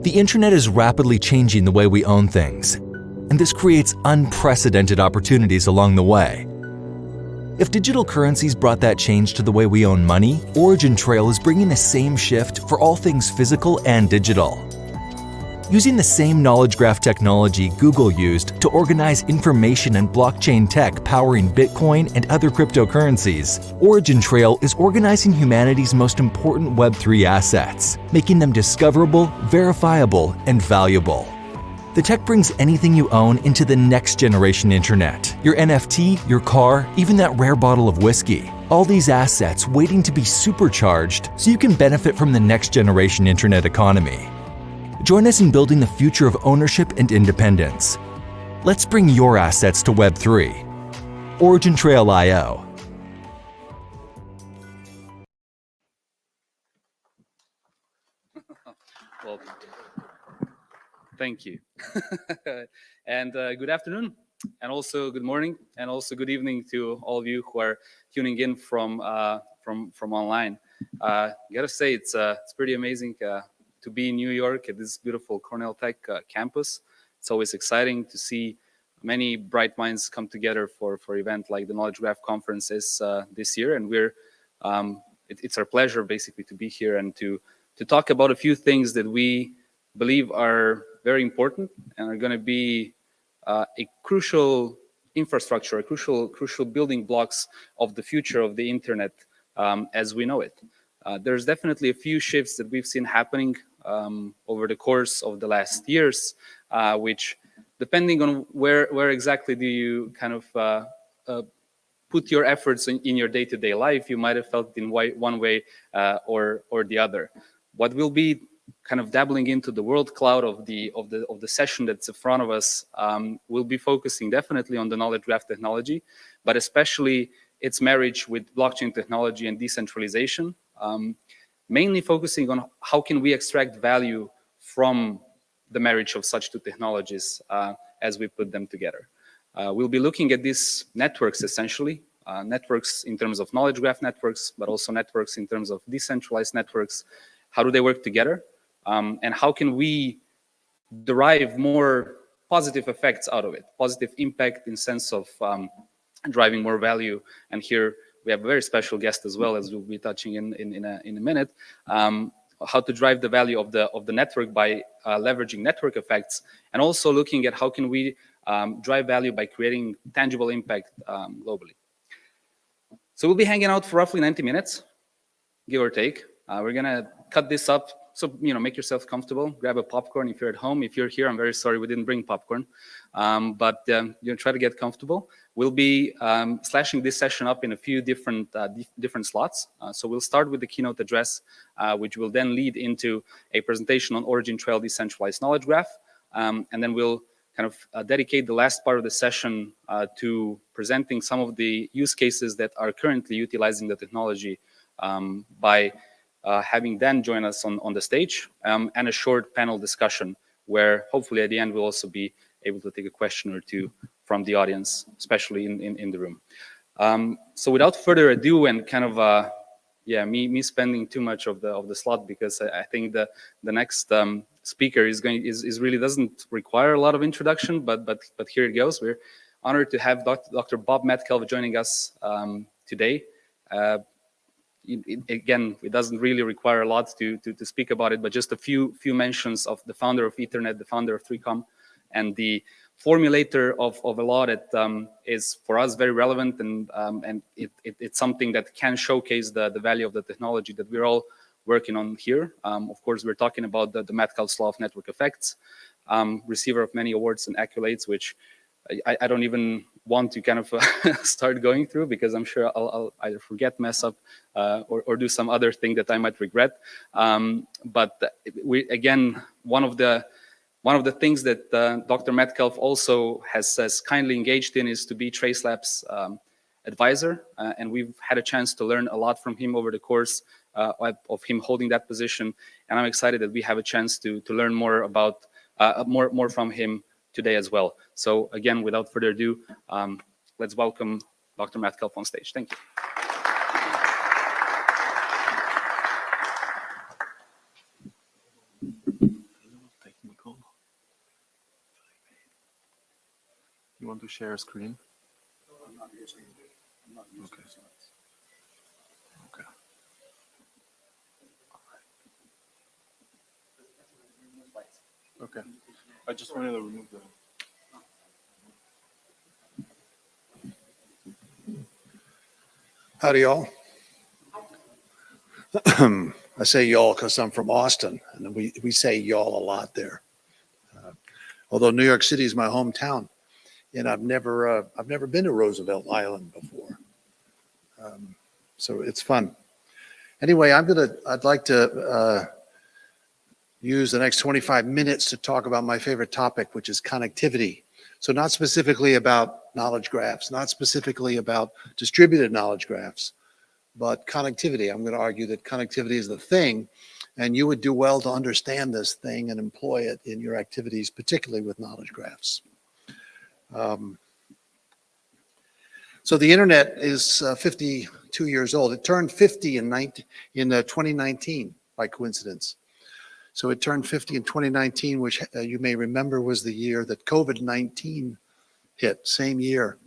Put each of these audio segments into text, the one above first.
The internet is rapidly changing the way we own things, and this creates unprecedented opportunities along the way. If digital currencies brought that change to the way we own money, OriginTrail is bringing the same shift for all things physical and digital. Using the same knowledge graph technology Google used to organize information and blockchain tech powering Bitcoin and other cryptocurrencies, OriginTrail is organizing humanity's most important Web3 assets, making them discoverable, verifiable, and valuable. The tech brings anything you own into the next generation internet. Your NFT, your car, even that rare bottle of whiskey. All these assets waiting to be supercharged so you can benefit from the next generation internet economy. Join us in building the future of ownership and independence. Let's bring your assets to Web3. OriginTrail.io. Well, thank you. And good afternoon, and also good morning, and also good evening to all of you who are tuning in from online. Gotta say, it's pretty amazing to be in New York at this beautiful Cornell Tech campus. It's always exciting to see many bright minds come together for an event like the Knowledge Graph conferences this year, and it's our pleasure basically to be here and to talk about a few things that we believe are very important and are going to be a crucial infrastructure, a crucial building blocks of the future of the internet as we know it. There's definitely a few shifts that we've seen happening over the course of the last years, which, depending on where exactly do you kind of put your efforts in your day-to-day life, you might have felt in one way or the other. What will be kind of dabbling into the world cloud of the session that's in front of us will be focusing definitely on the knowledge graph technology, but especially its marriage with blockchain technology and decentralization. Mainly focusing on how can we extract value from the marriage of such two technologies as we put them together. We'll be looking at these networks essentially, networks in terms of knowledge graph networks, but also networks in terms of decentralized networks. How do they work together? And how can we derive more positive effects out of it? Positive impact in sense of driving more value. And here we have a very special guest as well, as we'll be touching in a minute. How to drive the value of the network by leveraging network effects, and also looking at how can we drive value by creating tangible impact globally. So we'll be hanging out for roughly 90 minutes, give or take. We're gonna cut this up, so make yourself comfortable. Grab a popcorn if you're at home. If you're here, I'm very sorry we didn't bring popcorn, but try to get comfortable. We'll be slashing this session up in a few different slots. So we'll start with the keynote address, which will then lead into a presentation on OriginTrail decentralized knowledge graph, and then we'll kind of dedicate the last part of the session to presenting some of the use cases that are currently utilizing the technology by having Dan join us on the stage, and a short panel discussion where hopefully at the end we'll also be able to take a question or two from the audience, especially in the room. So without further ado, and kind of me spending too much of the slot, because I think the next speaker is really doesn't require a lot of introduction, but here it goes. We're honored to have Dr. Bob Metcalfe joining us today. Again, it doesn't really require a lot to speak about it, but just a few mentions of the founder of Ethernet, the founder of 3Com, and the formulator of a law that is for us very relevant, and it's something that can showcase the value of the technology that we're all working on here. Of course, we're talking about the Metcalfe's law of network effects, receiver of many awards and accolades, which I don't even want to kind of start going through, because I'm sure I'll either forget, mess up, or do some other thing that I might regret. But one of the things that Dr. Metcalfe also has kindly engaged in is to be TraceLab's advisor, and we've had a chance to learn a lot from him over the course of him holding that position. And I'm excited that we have a chance to learn more about more from him today as well. So again, without further ado, let's welcome Dr. Metcalfe on stage. Thank you. want to share a screen? Okay. Okay. Okay. I just wanted to remove the. Howdy, y'all. I say y'all because I'm from Austin, and we say y'all a lot there. Although New York City is my hometown, and I've never been to Roosevelt Island before, so it's fun. Anyway, I'd like to use the next 25 minutes to talk about my favorite topic, which is connectivity. So not specifically about knowledge graphs, not specifically about distributed knowledge graphs, but connectivity. I'm going to argue that connectivity is the thing, and you would do well to understand this thing and employ it in your activities, particularly with knowledge graphs. So the internet is 52 years old. It turned 50 in 2019 by coincidence. So it turned 50 in 2019, which you may remember was the year that COVID-19 hit, same year.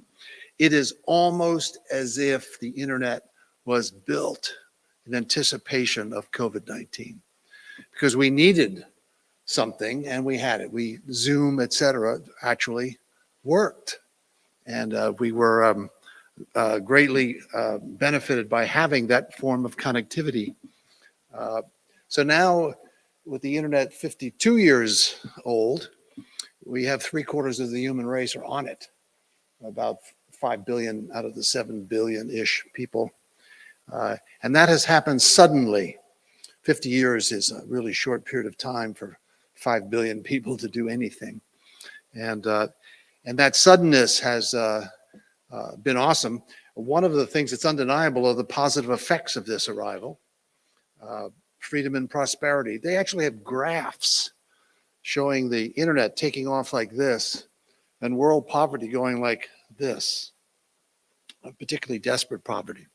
It is almost as if the internet was built in anticipation of COVID-19 because we needed something and we had it. Zoom, et cetera, actually worked. And we were greatly benefited by having that form of connectivity. So now, with the internet 52 years old, we have 3/4 of the human race are on it, about 5 billion out of the 7 billion-ish people. And that has happened suddenly. 50 years is a really short period of time for 5 billion people to do anything. And that suddenness has been awesome. One of the things that's undeniable are the positive effects of this arrival. Freedom and prosperity. They actually have graphs showing the internet taking off like this and world poverty going like this, particularly desperate poverty.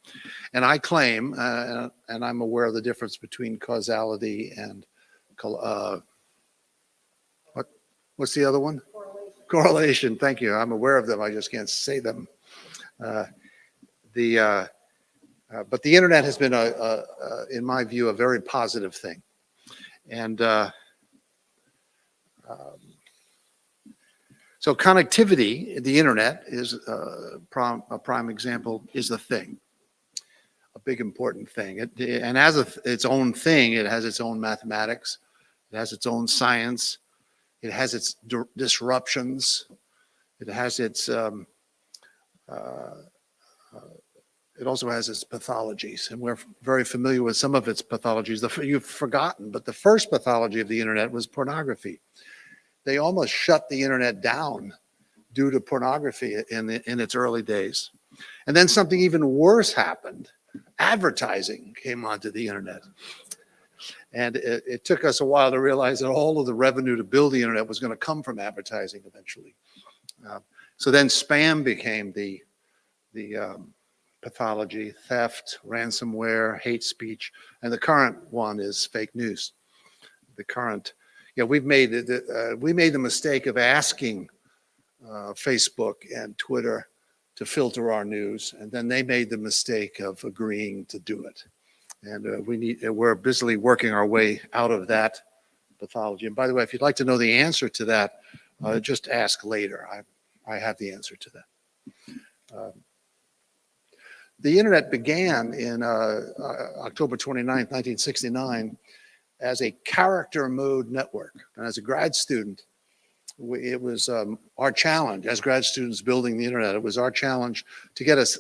And I claim, and I'm aware of the difference between causality and what's the other one? Correlation. Thank you. I'm aware of them. I just can't say them. But the internet has been, in my view, a very positive thing. And so connectivity, the internet is a prime example, is the thing, a big important thing. And as its own thing, it has its own mathematics, it has its own science, it has its disruptions, it has its it also has its pathologies, and we're very familiar with some of its pathologies. You've forgotten, but the first pathology of the internet was pornography. They almost shut the internet down due to pornography in its early days. And then something even worse happened. Advertising came onto the internet. And it took us a while to realize that all of the revenue to build the internet was going to come from advertising eventually. So then spam became the pathology, theft, ransomware, hate speech, and the current one is fake news. The current, we made the mistake of asking Facebook and Twitter to filter our news, and then they made the mistake of agreeing to do it. And we're busily working our way out of that pathology. And by the way, if you'd like to know the answer to that, just ask later. I have the answer to that. The internet began in October 29th, 1969 as a character mode network. And as a grad student, it was our challenge as grad students building the internet. It was our challenge to get us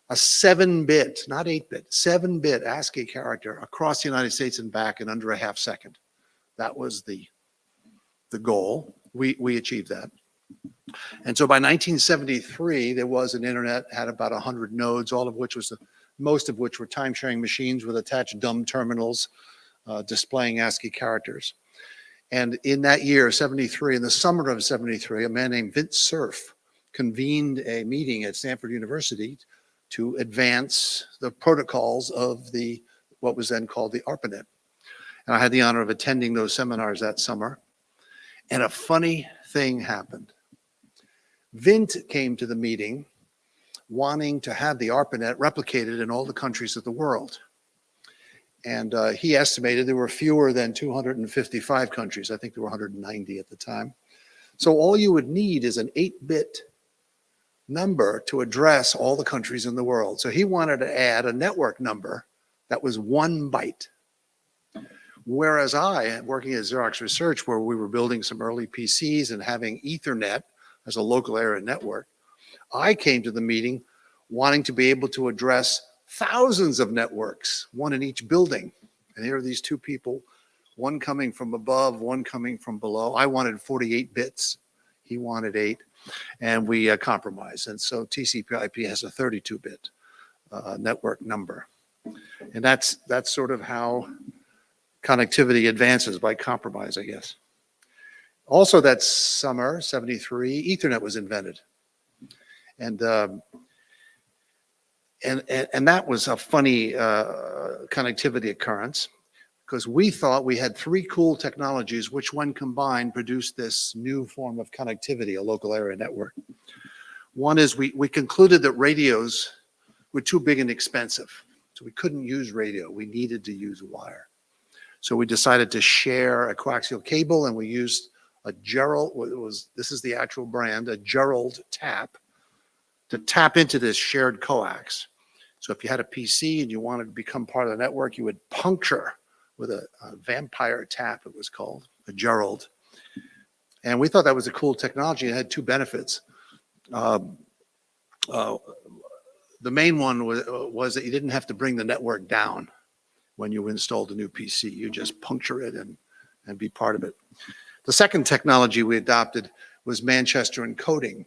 a 7-bit, not 8-bit, 7-bit ASCII character across the United States and back in under a half second. That was the goal. We achieved that. And so by 1973, there was an internet, had about 100 nodes, most of which were time-sharing machines with attached dumb terminals displaying ASCII characters. And in that year, 73, in the summer of 73, a man named Vint Cerf convened a meeting at Stanford University to advance the protocols of what was then called the ARPANET. And I had the honor of attending those seminars that summer. And a funny thing happened. Vint came to the meeting wanting to have the ARPANET replicated in all the countries of the world. And he estimated there were fewer than 255 countries. I think there were 190 at the time. So all you would need is an 8-bit number to address all the countries in the world. So he wanted to add a network number that was 1 byte. Whereas I, working at Xerox Research, where we were building some early PCs and having Ethernet as a local area network, I came to the meeting wanting to be able to address thousands of networks, one in each building. And here are these two people, one coming from above, one coming from below. I wanted 48 bits. He wanted 8. And we compromised. And so TCP/IP has a 32-bit network number. And that's sort of how connectivity advances, by compromise, I guess. Also that summer, 73, Ethernet was invented. And that was a funny connectivity occurrence, because we thought we had 3 cool technologies, which when combined produced this new form of connectivity, a local area network. One is we concluded that radios were too big and expensive. So we couldn't use radio. We needed to use wire. So we decided to share a coaxial cable, and we used a Gerald, this is the actual brand, a Gerald tap, to tap into this shared coax. So if you had a PC and you wanted to become part of the network, you would puncture with a vampire tap, it was called, a Gerald. And we thought that was a cool technology. It had 2 benefits. The main one was that you didn't have to bring the network down when you installed a new PC. You just puncture it and be part of it. The second technology we adopted was Manchester encoding.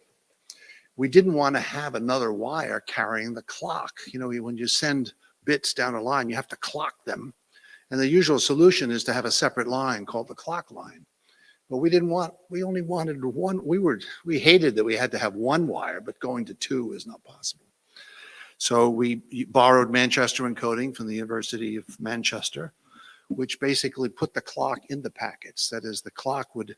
We didn't want to have another wire carrying the clock. You know, when you send bits down a line, you have to clock them. And the usual solution is to have a separate line called the clock line. But we only wanted 1. We hated that we had to have 1 wire, but going to 2 is not possible. So we borrowed Manchester encoding from the University of Manchester, which basically put the clock in the packets. That is, the clock would,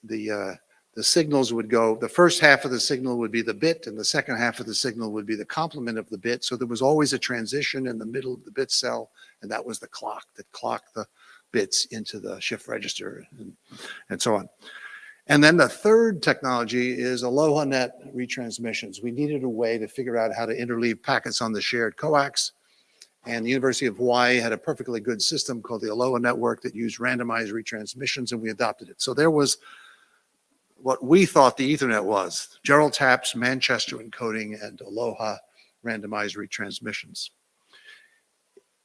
the signals would go, the first half of the signal would be the bit, and the second half of the signal would be the complement of the bit. So there was always a transition in the middle of the bit cell, and that was the clock that clocked the bits into the shift register and so on. And then the third technology is AlohaNet retransmissions. We needed a way to figure out how to interleave packets on the shared coax. And the University of Hawaii had a perfectly good system called the Aloha network that used randomized retransmissions, and we adopted it. So there was what we thought the Ethernet was: Gerald taps, Manchester encoding, and Aloha randomized retransmissions.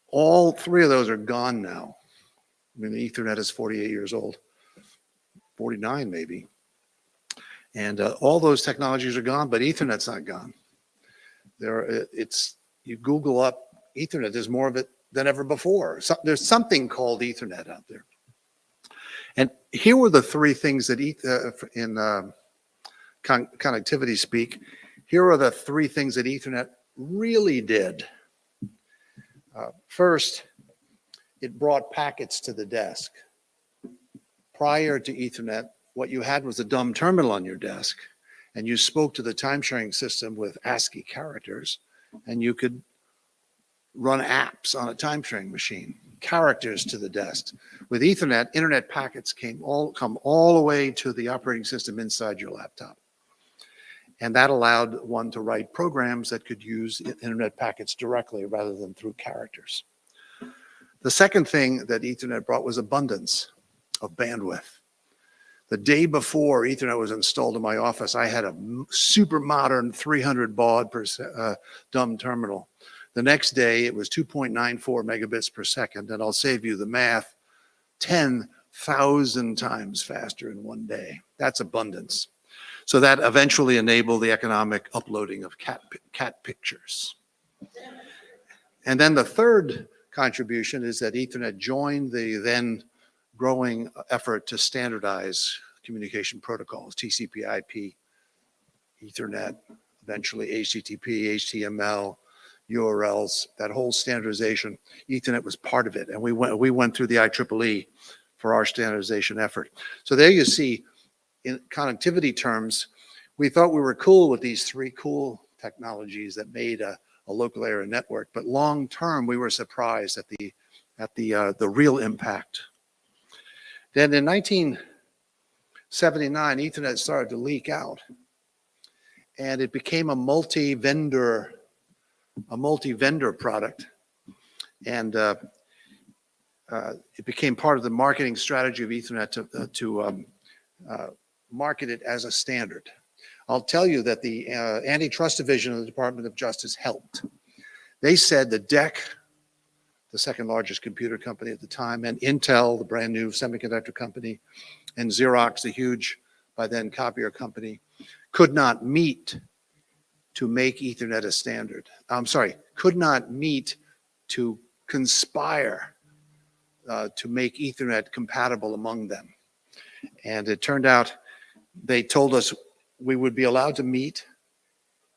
All 3 of those are gone now. I mean, the Ethernet is 48 years old. 49 maybe. And all those technologies are gone, but Ethernet's not gone. You Google up Ethernet, there's more of it than ever before. So there's something called Ethernet out there. And here were the 3 things that in connectivity speak, here are the 3 things that Ethernet really did. First, it brought packets to the desk. Prior to Ethernet, what you had was a dumb terminal on your desk, and you spoke to the time-sharing system with ASCII characters, and you could run apps on a time-sharing machine, characters to the desk. With Ethernet, internet packets come all the way to the operating system inside your laptop. And that allowed one to write programs that could use internet packets directly rather than through characters. The second thing that Ethernet brought was abundance of bandwidth. The day before Ethernet was installed in my office, I had a super modern 300 baud per dumb terminal. The next day, it was 2.94 megabits per second, and I'll save you the math, 10,000 times faster in one day. That's abundance. So that eventually enabled the economic uploading of cat pictures. And then the third contribution is that Ethernet joined the then growing effort to standardize communication protocols, TCP/IP, Ethernet, eventually HTTP, HTML, URLs, that whole standardization. Ethernet was part of it, and we went through the IEEE for our standardization effort. So there you see, in connectivity terms, we thought we were cool with these three cool technologies that made a local area network, but long term we were surprised at the real impact. Then in 1979, Ethernet started to leak out, and it became a multi-vendor product, and it became part of the marketing strategy of Ethernet to market it as a standard. I'll tell you that the antitrust division of the Department of Justice helped. They said the DEC, the second largest computer company at the time, and Intel, the brand new semiconductor company, and Xerox, the huge, by then, copier company, could not meet to make Ethernet a standard. I'm sorry, could not meet to conspire to make Ethernet compatible among them. And it turned out they told us we would be allowed to meet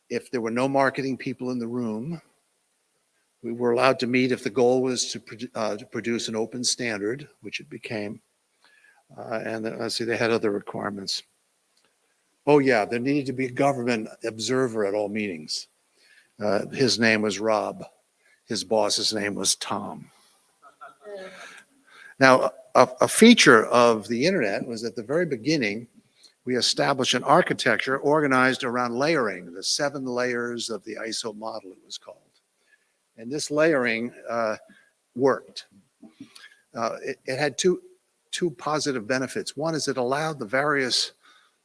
if there were no marketing people in the room. We were allowed to meet if the goal was to produce an open standard, which it became. And let's see, they had other requirements. Oh yeah, there needed to be a government observer at all meetings. His name was Rob. His boss's name was Tom. Now, a feature of the internet was at the very beginning, we established an architecture organized around layering, the 7 layers of the ISO model, it was called. And this layering worked. It had two positive benefits. One is it allowed the various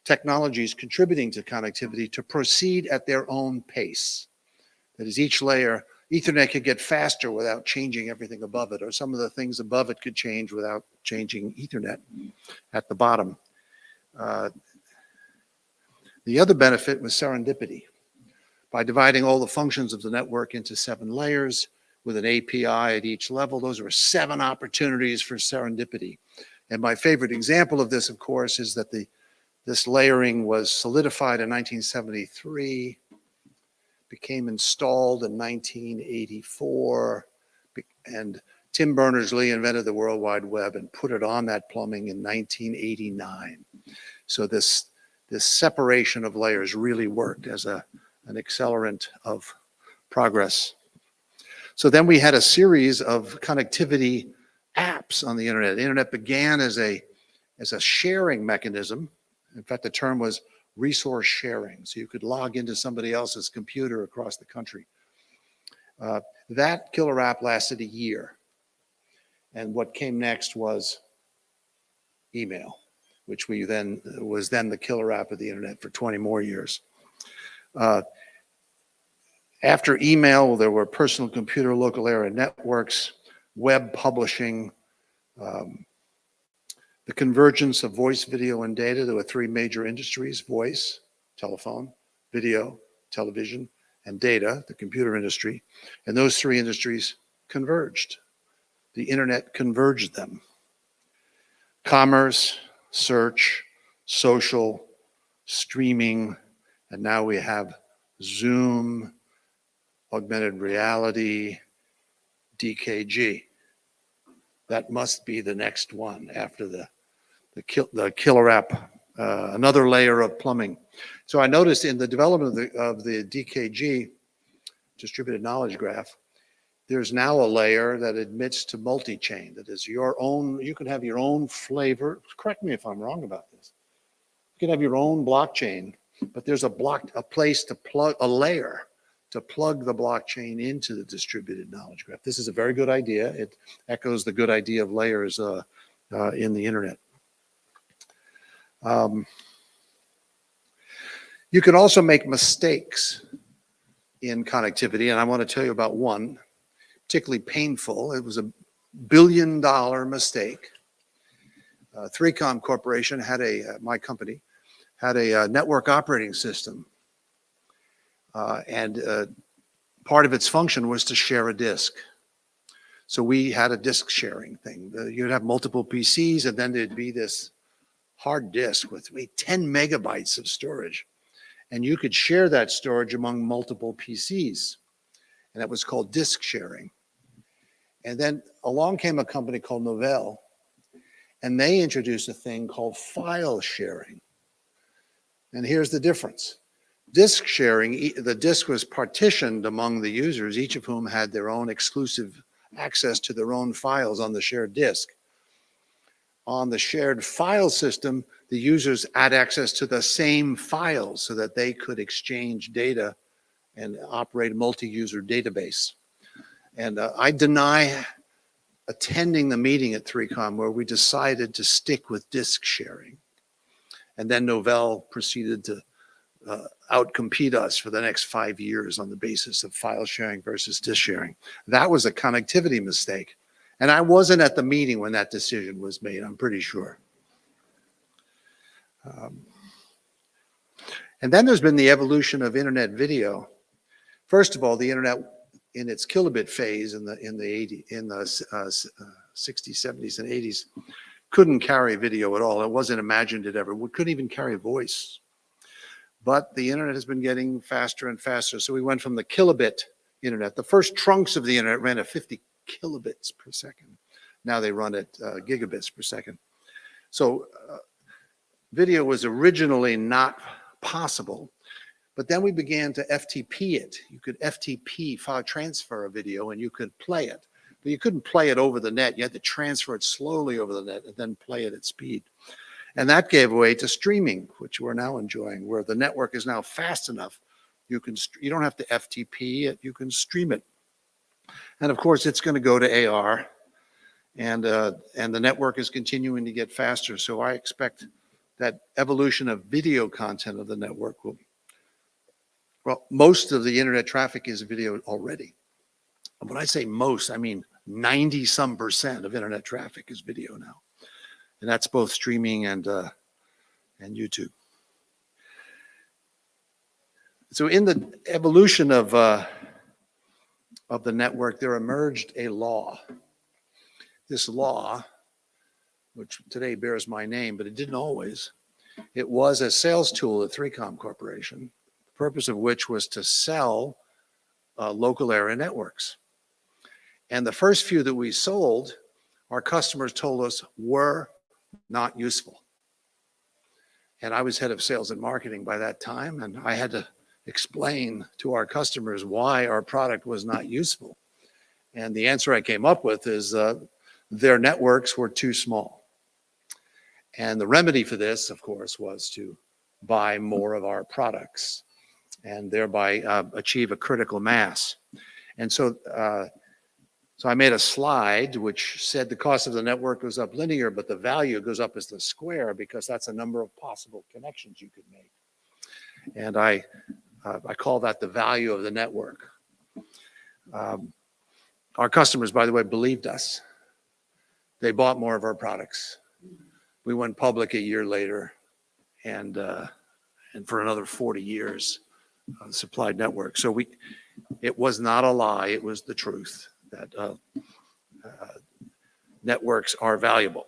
technologies contributing to connectivity to proceed at their own pace. That is, each layer, Ethernet could get faster without changing everything above it, or some of the things above it could change without changing Ethernet at the bottom. The other benefit was serendipity. By dividing all the functions of the network into 7 layers with an API at each level, those were 7 opportunities for serendipity. And my favorite example of this, of course, is that this layering was solidified in 1973, became installed in 1984, and Tim Berners-Lee invented the World Wide Web and put it on that plumbing in 1989. So this separation of layers really worked as an accelerant of progress. So then we had a series of connectivity apps on the internet. The internet began as a sharing mechanism. In fact, the term was resource sharing. So you could log into somebody else's computer across the country. That killer app lasted a year. And what came next was email, which was then the killer app of the internet for 20 more years. After email, there were personal computer local area networks, web publishing, the convergence of voice, video, and data. There were 3 major industries: voice, telephone, video, television, and data, the computer industry. And those 3 industries converged. The internet converged them. Commerce, search, social, streaming, and now we have Zoom, augmented reality, DKG. That must be the next one after the killer app, another layer of plumbing. So I noticed in the development of the DKG, distributed knowledge graph, there's now a layer that admits to multi-chain. That is your own, you can have your own flavor. Correct me if I'm wrong about this. You can have your own blockchain, but there's a place to plug, a layer to plug the blockchain into the distributed knowledge graph. This is a very good idea. It echoes the good idea of layers in the internet. You can also make mistakes in connectivity, and I want to tell you about one, particularly painful. It was a $1 billion mistake. 3Com Corporation had my company, had a network operating system. And part of its function was to share a disk. So we had a disk sharing thing. You'd have multiple PCs, and then there'd be this hard disk with 10 megabytes of storage. And you could share that storage among multiple PCs. And that was called disk sharing. And then along came a company called Novell, and they introduced a thing called file sharing. And here's the difference. Disk sharing, the disk was partitioned among the users, each of whom had their own exclusive access to their own files on the shared disk. On the shared file system, the users had access to the same files so that they could exchange data and operate a multi-user database. And I deny attending the meeting at 3Com where we decided to stick with disk sharing. And then Novell proceeded to outcompete us for the next 5 years on the basis of file sharing versus disk sharing. That was a connectivity mistake. And I wasn't at the meeting when that decision was made, I'm pretty sure. And then there's been the evolution of internet video. First of all, the internet in its kilobit phase in the 60s, 70s, and 80s couldn't carry video at all. It wasn't imagined it ever would. Couldn't even carry voice. But the internet has been getting faster and faster. So we went from the kilobit internet. The first trunks of the internet ran at 50 kilobits per second. Now they run at gigabits per second. So video was originally not possible, but then we began to FTP it. You could FTP, file transfer a video, and you could play it. But you couldn't play it over the net. You had to transfer it slowly over the net and then play it at speed. And that gave way to streaming, which we're now enjoying, where the network is now fast enough. You don't have to FTP it, you can stream it. And of course, it's going to go to AR, and the network is continuing to get faster. So I expect that evolution of video content of the network will, well, most of the internet traffic is video already. And when I say most, I mean 90-some% of internet traffic is video now. And that's both streaming and YouTube. So in the evolution of the network, there emerged a law. This law, which today bears my name, but it didn't always. It was a sales tool at 3Com Corporation, the purpose of which was to sell local area networks. And the first few that we sold, our customers told us were not useful. And I was head of sales and marketing by that time, and I had to explain to our customers why our product was not useful. And the answer I came up with is their networks were too small. And the remedy for this, of course, was to buy more of our products and thereby achieve a critical mass. And so I made a slide which said the cost of the network goes up linear, but the value goes up as the square because that's the number of possible connections you could make. And I call that the value of the network. Our customers, by the way, believed us. They bought more of our products. We went public a year later, and for another 40 years, supplied network. So it was not a lie; it was the truth that networks are valuable.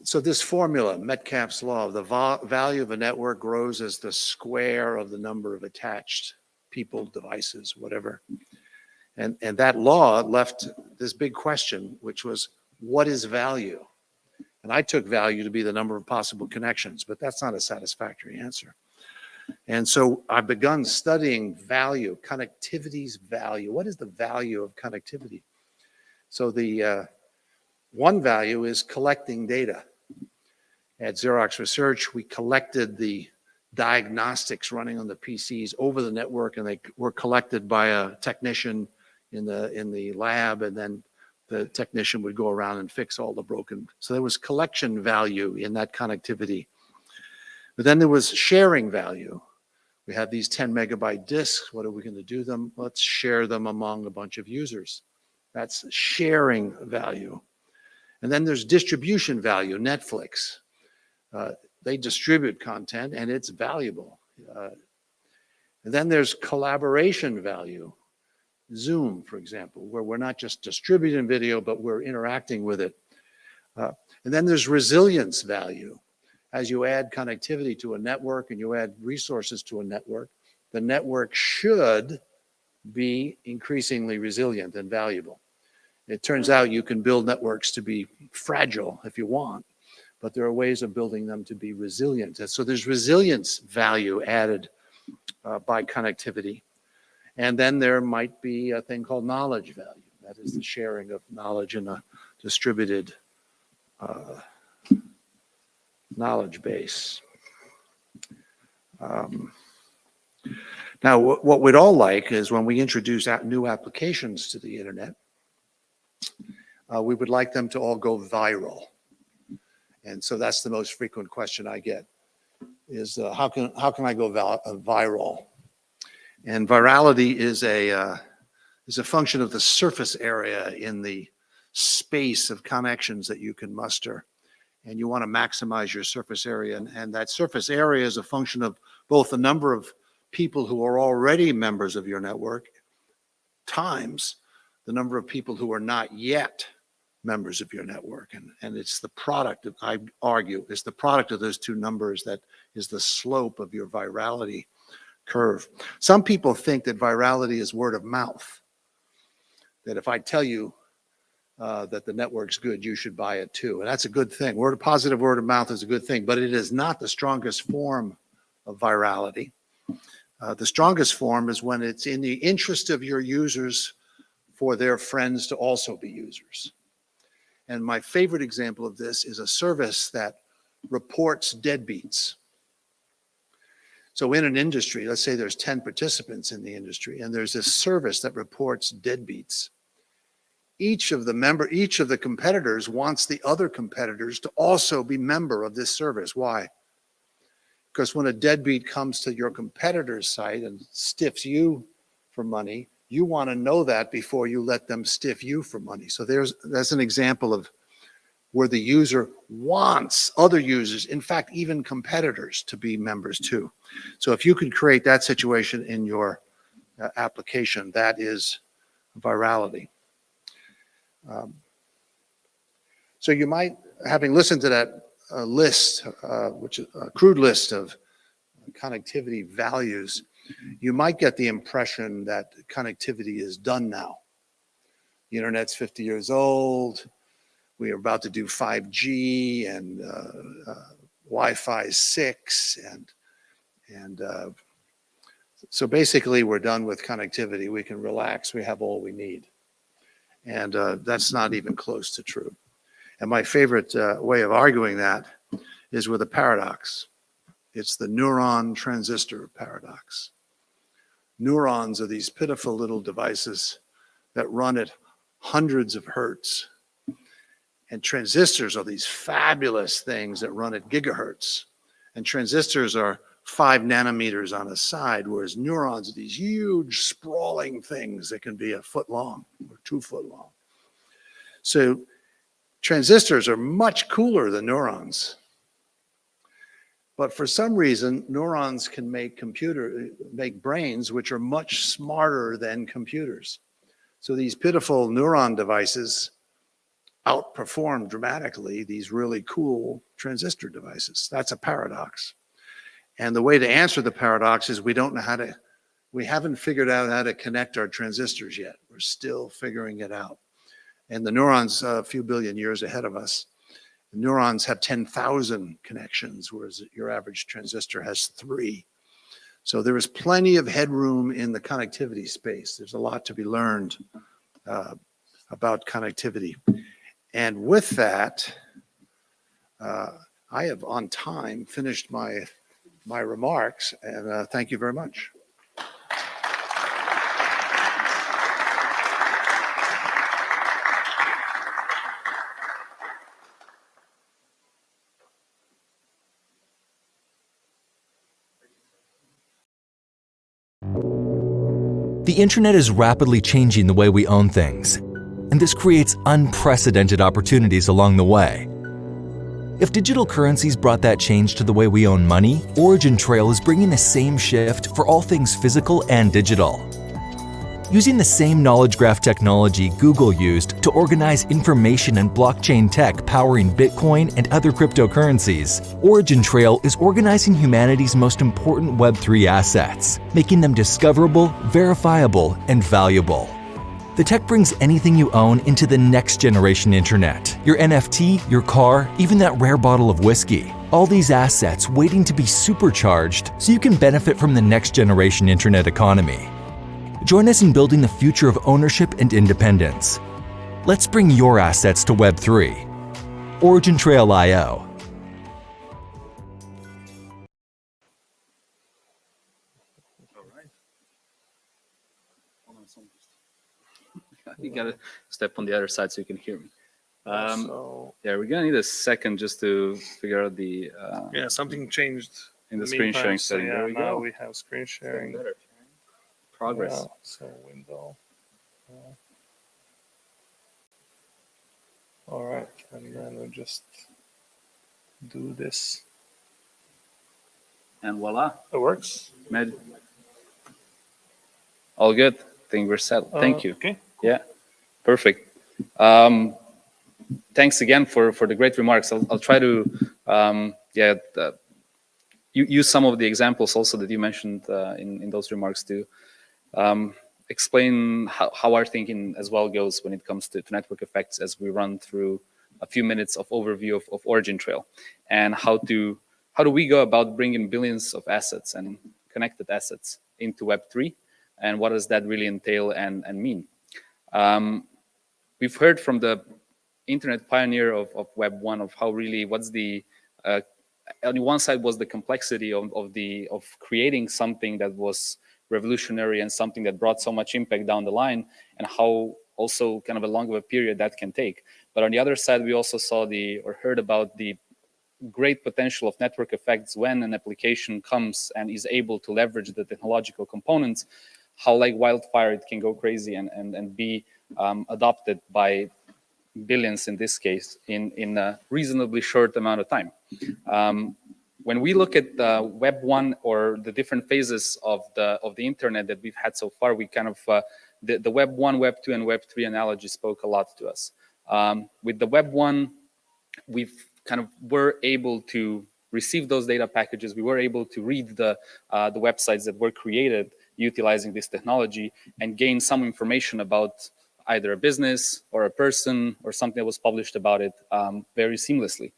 So this formula, Metcalfe's law, the value of a network grows as the square of the number of attached people, devices, whatever. And that law left this big question, which was, what is value? And I took value to be the number of possible connections, but that's not a satisfactory answer. And so I've begun studying value, connectivity's value. What is the value of connectivity? So the one value is collecting data. At Xerox Research, we collected the diagnostics running on the PCs over the network, and they were collected by a technician in the lab, and then the technician would go around and fix all the broken. So there was collection value in that connectivity. But then there was sharing value. We have these 10 megabyte disks. What are we going to do them? Let's share them among a bunch of users. That's sharing value. And then there's distribution value, Netflix. They distribute content and it's valuable. And then there's collaboration value. Zoom, for example, where we're not just distributing video, but we're interacting with it. And then there's resilience value. As you add connectivity to a network and you add resources to a network, the network should be increasingly resilient and valuable. It turns out you can build networks to be fragile if you want, but there are ways of building them to be resilient. And so there's resilience value added by connectivity. And then there might be a thing called knowledge value. That is the sharing of knowledge in a distributed knowledge base. Now, what we'd all like is when we introduce new applications to the internet, we would like them to all go viral. And so that's the most frequent question I get is how can I go viral? And virality is a function of the surface area in the space of connections that you can muster. And you want to maximize your surface area. And that surface area is a function of both the number of people who are already members of your network times the number of people who are not yet members of your network. And it's the product, I argue, it's the product of those two numbers that is the slope of your virality curve. Some people think that virality is word of mouth, that if I tell you that the network's good, you should buy it too. And that's a good thing. Positive word of mouth is a good thing, but it is not the strongest form of virality. The strongest form is when it's in the interest of your users for their friends to also be users. And my favorite example of this is a service that reports deadbeats. So in an industry, let's say there's 10 participants in the industry, and there's this service that reports deadbeats. Each of the competitors wants the other competitors to also be member of this service. Why? Because when a deadbeat comes to your competitor's site and stiffs you for money, you want to know that before you let them stiff you for money. So that's an example of where the user wants other users, in fact, even competitors, to be members too. So if you could create that situation in your application, that is virality. So you might, having listened to that list, which is a crude list of connectivity values, you might get the impression that connectivity is done now. The internet's 50 years old. We are about to do 5G and Wi-Fi 6. And so basically we're done with connectivity. We can relax. We have all we need. And that's not even close to true. And my favorite way of arguing that is with a paradox. It's the neuron transistor paradox. Neurons are these pitiful little devices that run at hundreds of hertz. And transistors are these fabulous things that run at gigahertz. And transistors are 5 nanometers on a side, whereas neurons are these huge sprawling things that can be a foot long or 2 foot long. So transistors are much cooler than neurons. But for some reason, neurons can make brains which are much smarter than computers. So these pitiful neuron devices outperform dramatically these really cool transistor devices. That's a paradox. And the way to answer the paradox is we haven't figured out how to connect our transistors yet. We're still figuring it out. And the neurons a few billion years ahead of us. The neurons have 10,000 connections, whereas your average transistor has 3. So there is plenty of headroom in the connectivity space. There's a lot to be learned about connectivity. And with that, I have on time finished my remarks, and thank you very much. The internet is rapidly changing the way we own things, and this creates unprecedented opportunities along the way. If digital currencies brought that change to the way we own money, OriginTrail is bringing the same shift for all things physical and digital. Using the same knowledge graph technology Google used to organize information and blockchain tech powering Bitcoin and other cryptocurrencies, OriginTrail is organizing humanity's most important Web3 assets, making them discoverable, verifiable, and valuable. The tech brings anything you own into the next generation internet. Your NFT, your car, even that rare bottle of whiskey. All these assets waiting to be supercharged so you can benefit from the next generation internet economy. Join us in building the future of ownership and independence. Let's bring your assets to Web3. OriginTrail IO. You gotta step on the other side so you can hear me. So Yeah, we're gonna need a second just to figure out the yeah, something changed in the screen sharing so setting. yeah, There we now go. we have screen sharing. Better. Progress. Yeah, so window. All right, and then we just do this. And voila. It works. All good. Think we're set. Thank you. Okay. Yeah, perfect. Thanks again for the great remarks. I'll try to use some of the examples also that you mentioned in those remarks to explain how our thinking as well goes when it comes to network effects as we run through a few minutes of overview of OriginTrail and how do we go about bringing billions of assets and connected assets into Web3, and what does that really entail and mean. We've heard from the internet pioneer of Web 1 of how really what's the on one side was the complexity of creating something that was revolutionary and something that brought so much impact down the line, and how also kind of a long of a period that can take. But on the other side, we also saw or heard about the great potential of network effects when an application comes and is able to leverage the technological components, how like wildfire it can go crazy and be adopted by billions in this case in a reasonably short amount of time. When we look at Web 1 or the different phases of the internet that we've had so far, we kind of the Web 1, Web 2, and Web 3 analogy spoke a lot to us. With the Web 1, we've kind of were able to receive those data packages. We were able to read the websites that were created utilizing this technology and gain some information about either a business or a person or something that was published about it very seamlessly.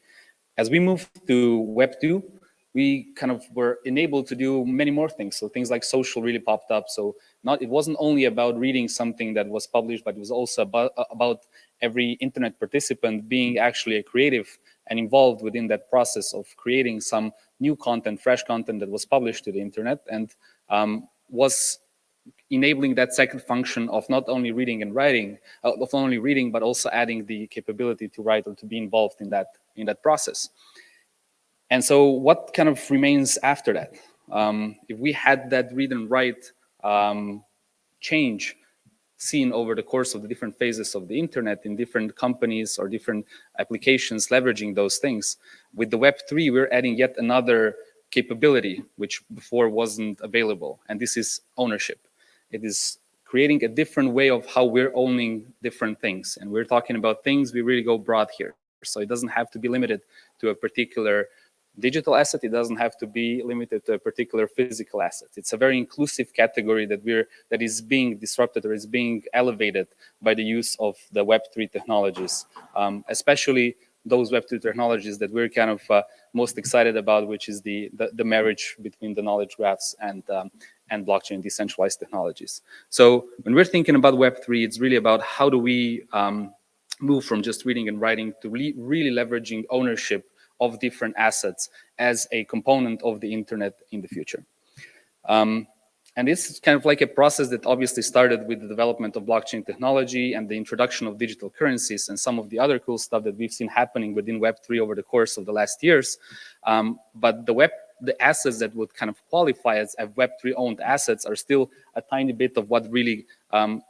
As we moved to Web 2, we kind of were enabled to do many more things. So things like social really popped up. So it wasn't only about reading something that was published, but it was also about every internet participant being actually a creative and involved within that process of creating some new content, fresh content that was published to the internet, and was enabling that second function of not only reading and writing, but also adding the capability to write or to be involved in that process. And so what kind of remains after that? If we had that read and write change seen over the course of the different phases of the internet in different companies or different applications leveraging those things, with the Web3, we're adding yet another capability which before wasn't available, and this is ownership. It is creating a different way of how we're owning different things, and we're talking about things we really go broad here. So it doesn't have to be limited to a particular digital asset. It doesn't have to be limited to a particular physical asset. It's a very inclusive category that is being disrupted or is being elevated by the use of the Web3 technologies, especially those Web2 technologies that we're kind of most excited about, which is the marriage between the knowledge graphs and blockchain decentralized technologies. So when we're thinking about Web3, it's really about how do we move from just reading and writing to really leveraging ownership of different assets as a component of the internet in the future. And this is kind of like a process that obviously started with the development of blockchain technology and the introduction of digital currencies and some of the other cool stuff that we've seen happening within Web3 over the course of the last years. But the assets that would kind of qualify as Web3 owned assets are still a tiny bit of what really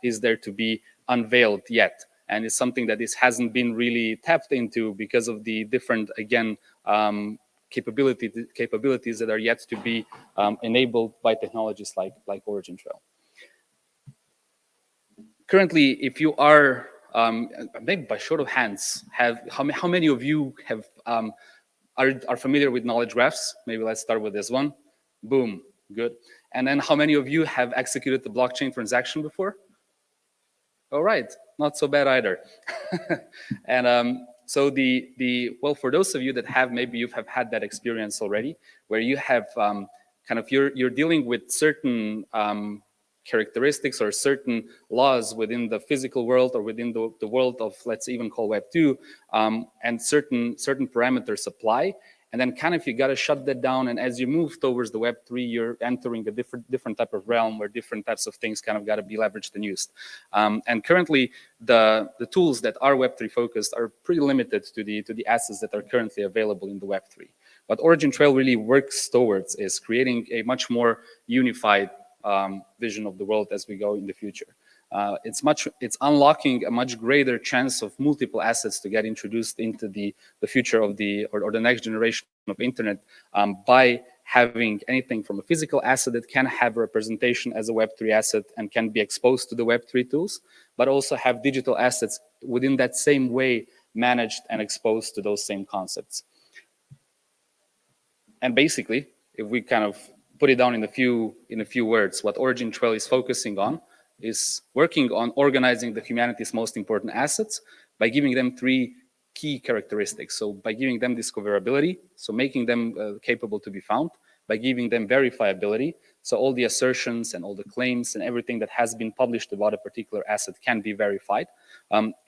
is there to be unveiled yet. And it's something that hasn't been really tapped into because of the different, again, capabilities that are yet to be enabled by technologies like OriginTrail. Currently, if you are, maybe by show of hands, how many of you are familiar with knowledge graphs? Maybe let's start with this one. Boom, good. And then how many of you have executed the blockchain transaction before? All right, not so bad either. And so well, for those of you that have, maybe you have had that experience already, where you have kind of, you're dealing with certain characteristics or certain laws within the physical world or within the world of, let's even call Web2, and certain parameters apply. And then kind of you got to shut that down. And as you move towards the Web3, you're entering a different type of realm where different types of things kind of got to be leveraged and used. And currently, the tools that are Web3 focused are pretty limited to the assets that are currently available in the Web3. What OriginTrail really works towards is creating a much more unified vision of the world as we go in the future. It's unlocking a much greater chance of multiple assets to get introduced into the future of or the next generation of internet by having anything from a physical asset that can have representation as a Web3 asset and can be exposed to the Web3 tools, but also have digital assets within that same way managed and exposed to those same concepts. And basically, if we kind of put it down in a few words, what OriginTrail is focusing on is working on organizing the humanity's most important assets by giving them 3 key characteristics. So by giving them discoverability, so making them capable to be found, by giving them verifiability, so all the assertions and all the claims and everything that has been published about a particular asset can be verified,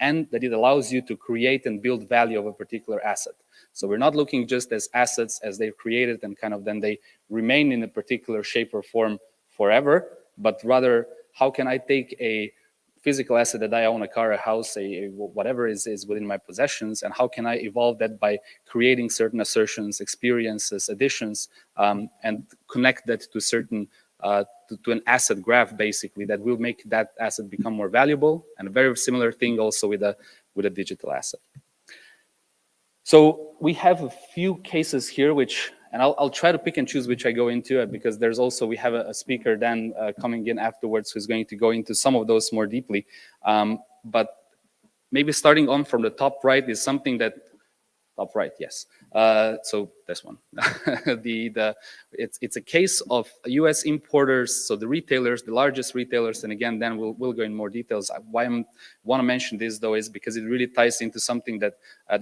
and that it allows you to create and build value of a particular asset. So we're not looking just as assets as they're created and kind of then they remain in a particular shape or form forever, but rather, how can I take a physical asset that I own, a car, a house, whatever is within my possessions, and how can I evolve that by creating certain assertions, experiences, additions, and connect that to certain to an asset graph, basically, that will make that asset become more valuable. And a very similar thing also with a digital asset. So we have a few cases here, and I'll try to pick and choose which I go into, because there's also, we have a speaker, Dan, coming in afterwards, who's going to go into some of those more deeply. But maybe starting on from the top right is something that, top right, yes. So this one, it's a case of US importers, so the retailers, the largest retailers, and again, then we'll go in more details. Why I want to mention this though is because it really ties into something that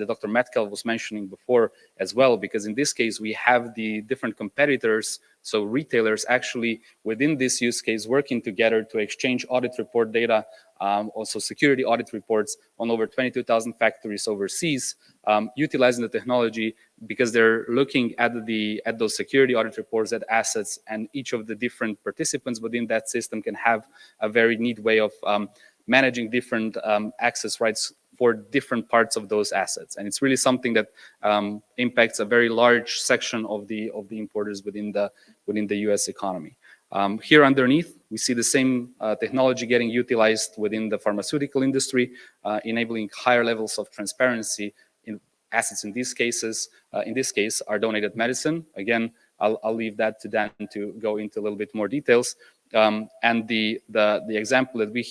Dr. Metcalfe was mentioning before as well, because in this case, we have the different competitors, so retailers actually within this use case working together to exchange audit report data, also security audit reports on over 22,000 factories overseas, utilizing the technology because they're looking at those security audit reports, at assets, and each of the different participants within that system can have a very neat way of managing different access rights for different parts of those assets. And it's really something that impacts a very large section of the importers within the US economy. Here underneath, we see the same technology getting utilized within the pharmaceutical industry, enabling higher levels of transparency in assets. In these cases, in this case, are donated medicine. Again, I'll leave that to Dan to go into a little bit more details. And the example that we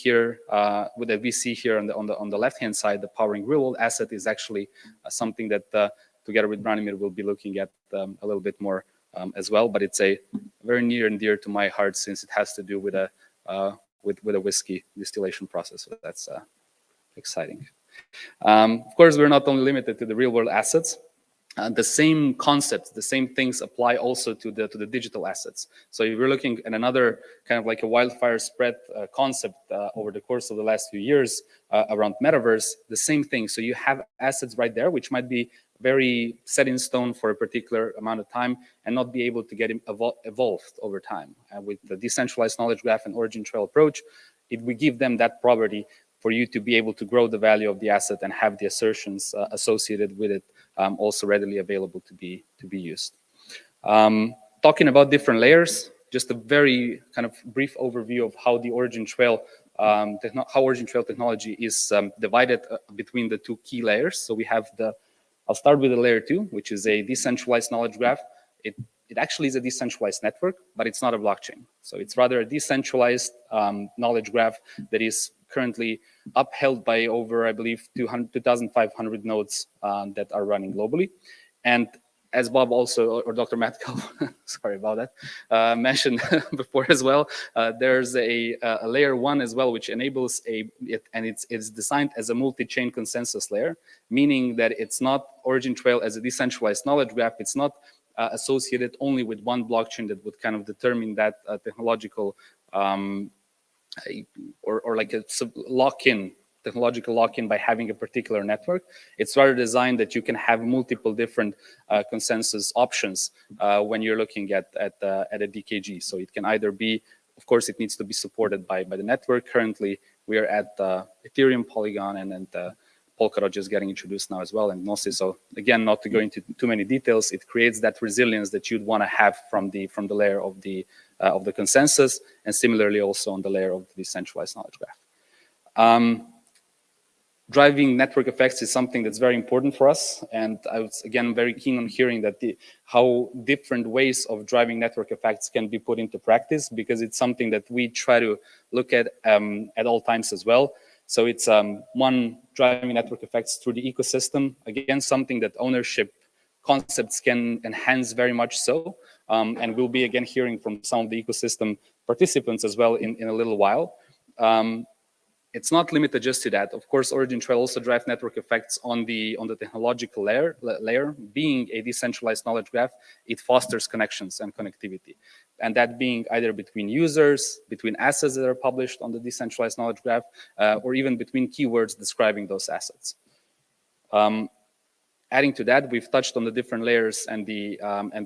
see here on the left-hand side, the powering real-world asset, is actually something that together with Branimir we'll be looking at a little bit more as well. But it's a very near and dear to my heart since it has to do with a whiskey distillation process. So that's exciting. Of course, we're not only limited to the real-world assets. The same concepts, the same things apply also to the digital assets. So if you're looking at another kind of like a wildfire spread concept over the course of the last few years around metaverse, the same thing. So you have assets right there, which might be very set in stone for a particular amount of time and not be able to get evolved over time. With the decentralized knowledge graph and OriginTrail approach, we give them that property for you to be able to grow the value of the asset and have the assertions associated with it also readily available to be used. Talking about different layers, just a very kind of brief overview of how the OriginTrail technology is divided between the 2 key layers. So we have I'll start with the layer 2, which is a decentralized knowledge graph. It actually is a decentralized network, but it's not a blockchain. So it's rather a decentralized knowledge graph that is currently upheld by over, I believe, 2,500 nodes that are running globally. And as Bob also, or Dr. Metcalfe, sorry about that, mentioned before as well, there's a layer 1 as well, which enables it's designed as a multi-chain consensus layer, meaning that it's not OriginTrail as a decentralized knowledge graph. It's not associated only with one blockchain that would kind of determine that technological or like a lock-in, technological lock-in by having a particular network. It's rather designed that you can have multiple different consensus options when you're looking at a DKG. So it can either be, of course, it needs to be supported by the network. Currently, we are at Ethereum, Polygon, and Polkadot just getting introduced now as well, and Gnosis. So again, not to go into too many details, it creates that resilience that you'd want to have from the layer of the consensus, and similarly also on the layer of the decentralized knowledge graph. Driving network effects is something that's very important for us, and I was again very keen on hearing that how different ways of driving network effects can be put into practice, because it's something that we try to look at all times as well. So it's one, driving network effects through the ecosystem, again something that ownership concepts can enhance very much so, and we'll be again hearing from some of the ecosystem participants as well in a little while. It's not limited just to that. Of course, OriginTrail also drives network effects on the technological layer. Being a decentralized knowledge graph, it fosters connections and connectivity. And that being either between users, between assets that are published on the decentralized knowledge graph, or even between keywords describing those assets. Adding to that, we've touched on the different layers and the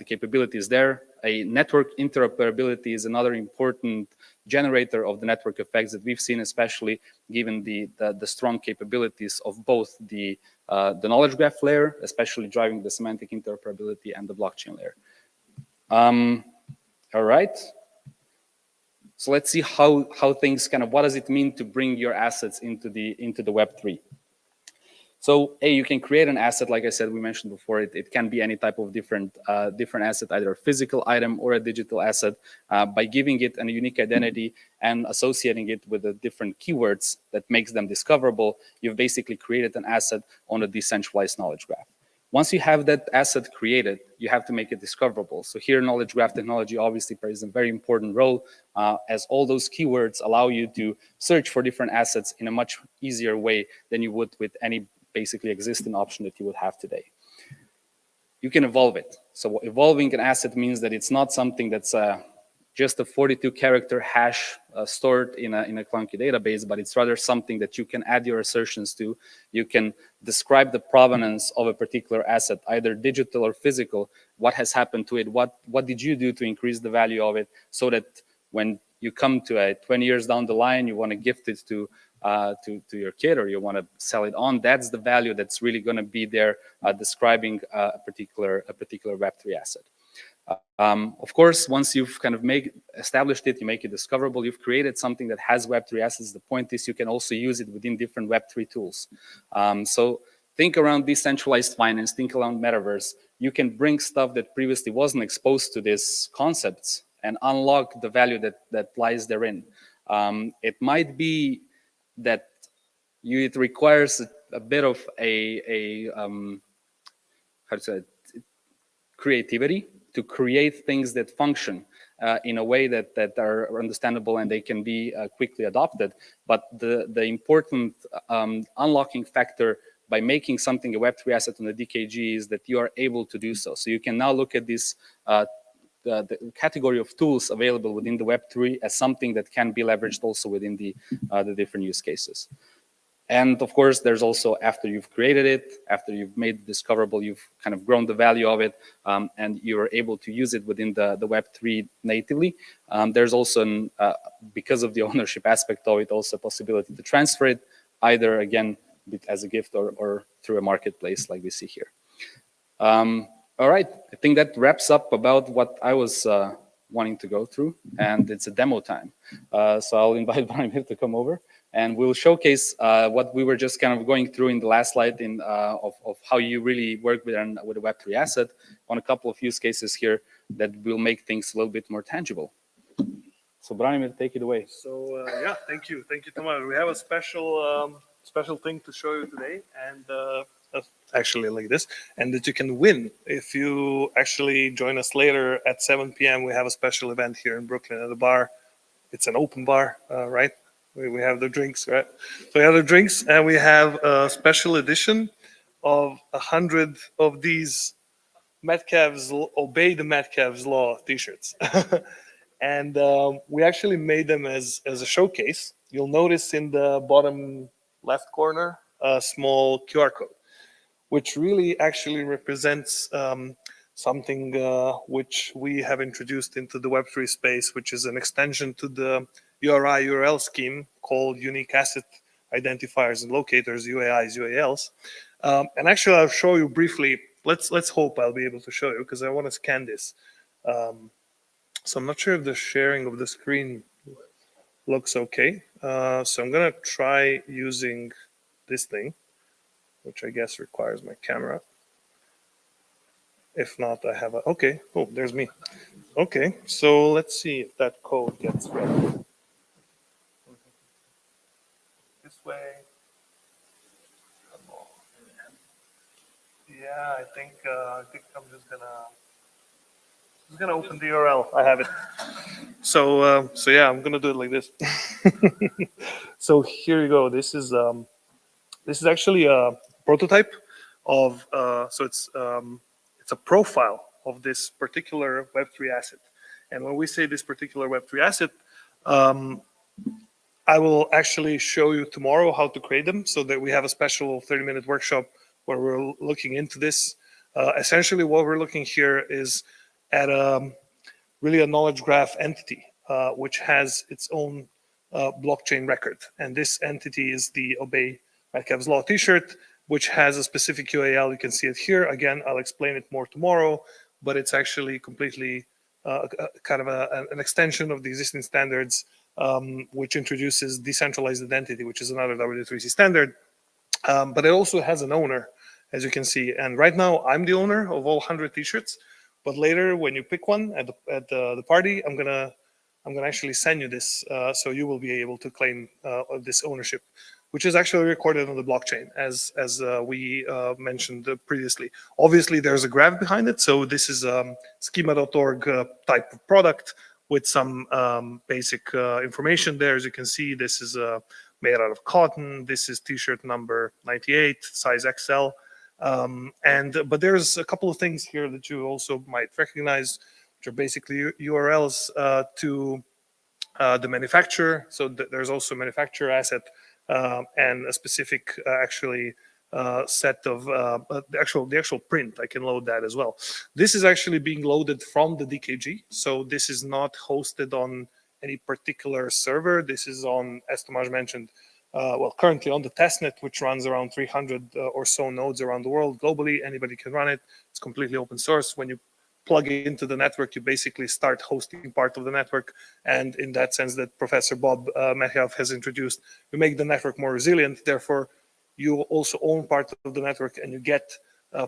capabilities there. A network interoperability is another important generator of the network effects that we've seen, especially given the strong capabilities of both the knowledge graph layer, especially driving the semantic interoperability, and the blockchain layer. All right. So let's see how things kind of, what does it mean to bring your assets into the Web3? So you can create an asset, like I said, we mentioned before, it can be any type of different asset, either a physical item or a digital asset, by giving it a unique identity and associating it with the different keywords that makes them discoverable. You've basically created an asset on a decentralized knowledge graph. Once you have that asset created, you have to make it discoverable. So here, knowledge graph technology obviously plays a very important role, as all those keywords allow you to search for different assets in a much easier way than you would with any basically existing option that you would have today. You can evolve it. So evolving an asset means that it's not something that's just a 42-character hash stored in a clunky database, but it's rather something that you can add your assertions to. You can describe the provenance of a particular asset, either digital or physical. What has happened to it? What did you do to increase the value of it, so that when you come to 20 years down the line, you want to gift it to your kid, or you want to sell it on, that's the value that's really going to be there, describing a particular Web3 asset. Of course, once you've kind of established it, you make it discoverable, you've created something that has Web3 assets. The point is you can also use it within different Web3 tools. So think around decentralized finance, think around metaverse. You can bring stuff that previously wasn't exposed to these concepts and unlock the value that lies therein. It might be that it requires a bit of how to say it, creativity to create things that function in a way that are understandable and they can be quickly adopted. But the important unlocking factor by making something a Web3 asset on the DKG is that you are able to do so. So you can now look at this the category of tools available within the Web3 as something that can be leveraged also within the different use cases. And of course, there's also, after you've created it, after you've made it discoverable, you've kind of grown the value of it, and you're able to use it within the Web3 natively. There's also, because of the ownership aspect of it, also a possibility to transfer it, either, again, as a gift or through a marketplace like we see here. All right, I think that wraps up about what I was wanting to go through, and it's a demo time. So I'll invite Branimir to come over, and we'll showcase what we were just kind of going through in the last slide of how you really work with a Web3 asset on a couple of use cases here that will make things a little bit more tangible. So Branimir, take it away. So yeah, thank you, Tomas. We have a special thing to show you today, and actually like this, and that you can win if you actually join us later at 7 p.m. We have a special event here in Brooklyn at a bar. It's an open bar, right? We have the drinks, right? So we have the drinks, and we have a special edition of 100 of these Metcalfe's Obey the Metcalfe's Law t-shirts. And we actually made them as a showcase. You'll notice in the bottom left corner a small QR code, which really actually represents something which we have introduced into the Web3 space, which is an extension to the URI URL scheme called Unique Asset Identifiers and Locators, UAIs, UALs. And actually, I'll show you briefly. Let's hope I'll be able to show you, because I want to scan this. So I'm not sure if the sharing of the screen looks okay. So I'm gonna try using this thing, which I guess requires my camera. If not, I have a, okay, oh, there's me. Okay, so let's see if that code gets read. This way. Yeah, I think I'm just gonna open the URL. I have it. So yeah, I'm gonna do it like this. So here you go. This is actually a prototype of so it's a profile of this particular Web3 asset. And when we say this particular Web3 asset, I will actually show you tomorrow how to create them, so that we have a special 30-minute workshop where we're looking into this. Essentially, what we're looking here is at really a knowledge graph entity, which has its own blockchain record. And this entity is the Obey Metcalfe's Law t-shirt, which has a specific UAL. You can see it here. Again, I'll explain it more tomorrow, but it's actually completely kind of an extension of the existing standards, which introduces decentralized identity, which is another W3C standard. But it also has an owner, as you can see. And right now, I'm the owner of all 100 t-shirts. But later, when you pick one at the party, I'm gonna actually send you this, so you will be able to claim this ownership, which is actually recorded on the blockchain, as we mentioned previously. Obviously, there's a graph behind it. So this is schema.org type of product with some basic information there. As you can see, this is made out of cotton. This is t-shirt number 98, size XL. But there's a couple of things here that you also might recognize, which are basically URLs to the manufacturer. So there's also a manufacturer asset and a specific actually set of the actual print. I can load that as well. This is actually being loaded from the DKG. So this is not hosted on any particular server. This is on, as Tomasz mentioned, well, currently on the testnet, which runs around 300 or so nodes around the world globally. Anybody can run it. It's completely open source. When you plug into the network, you basically start hosting part of the network. And in that sense that Professor Bob Metcalfe has introduced, you make the network more resilient. Therefore, you also own part of the network, and you get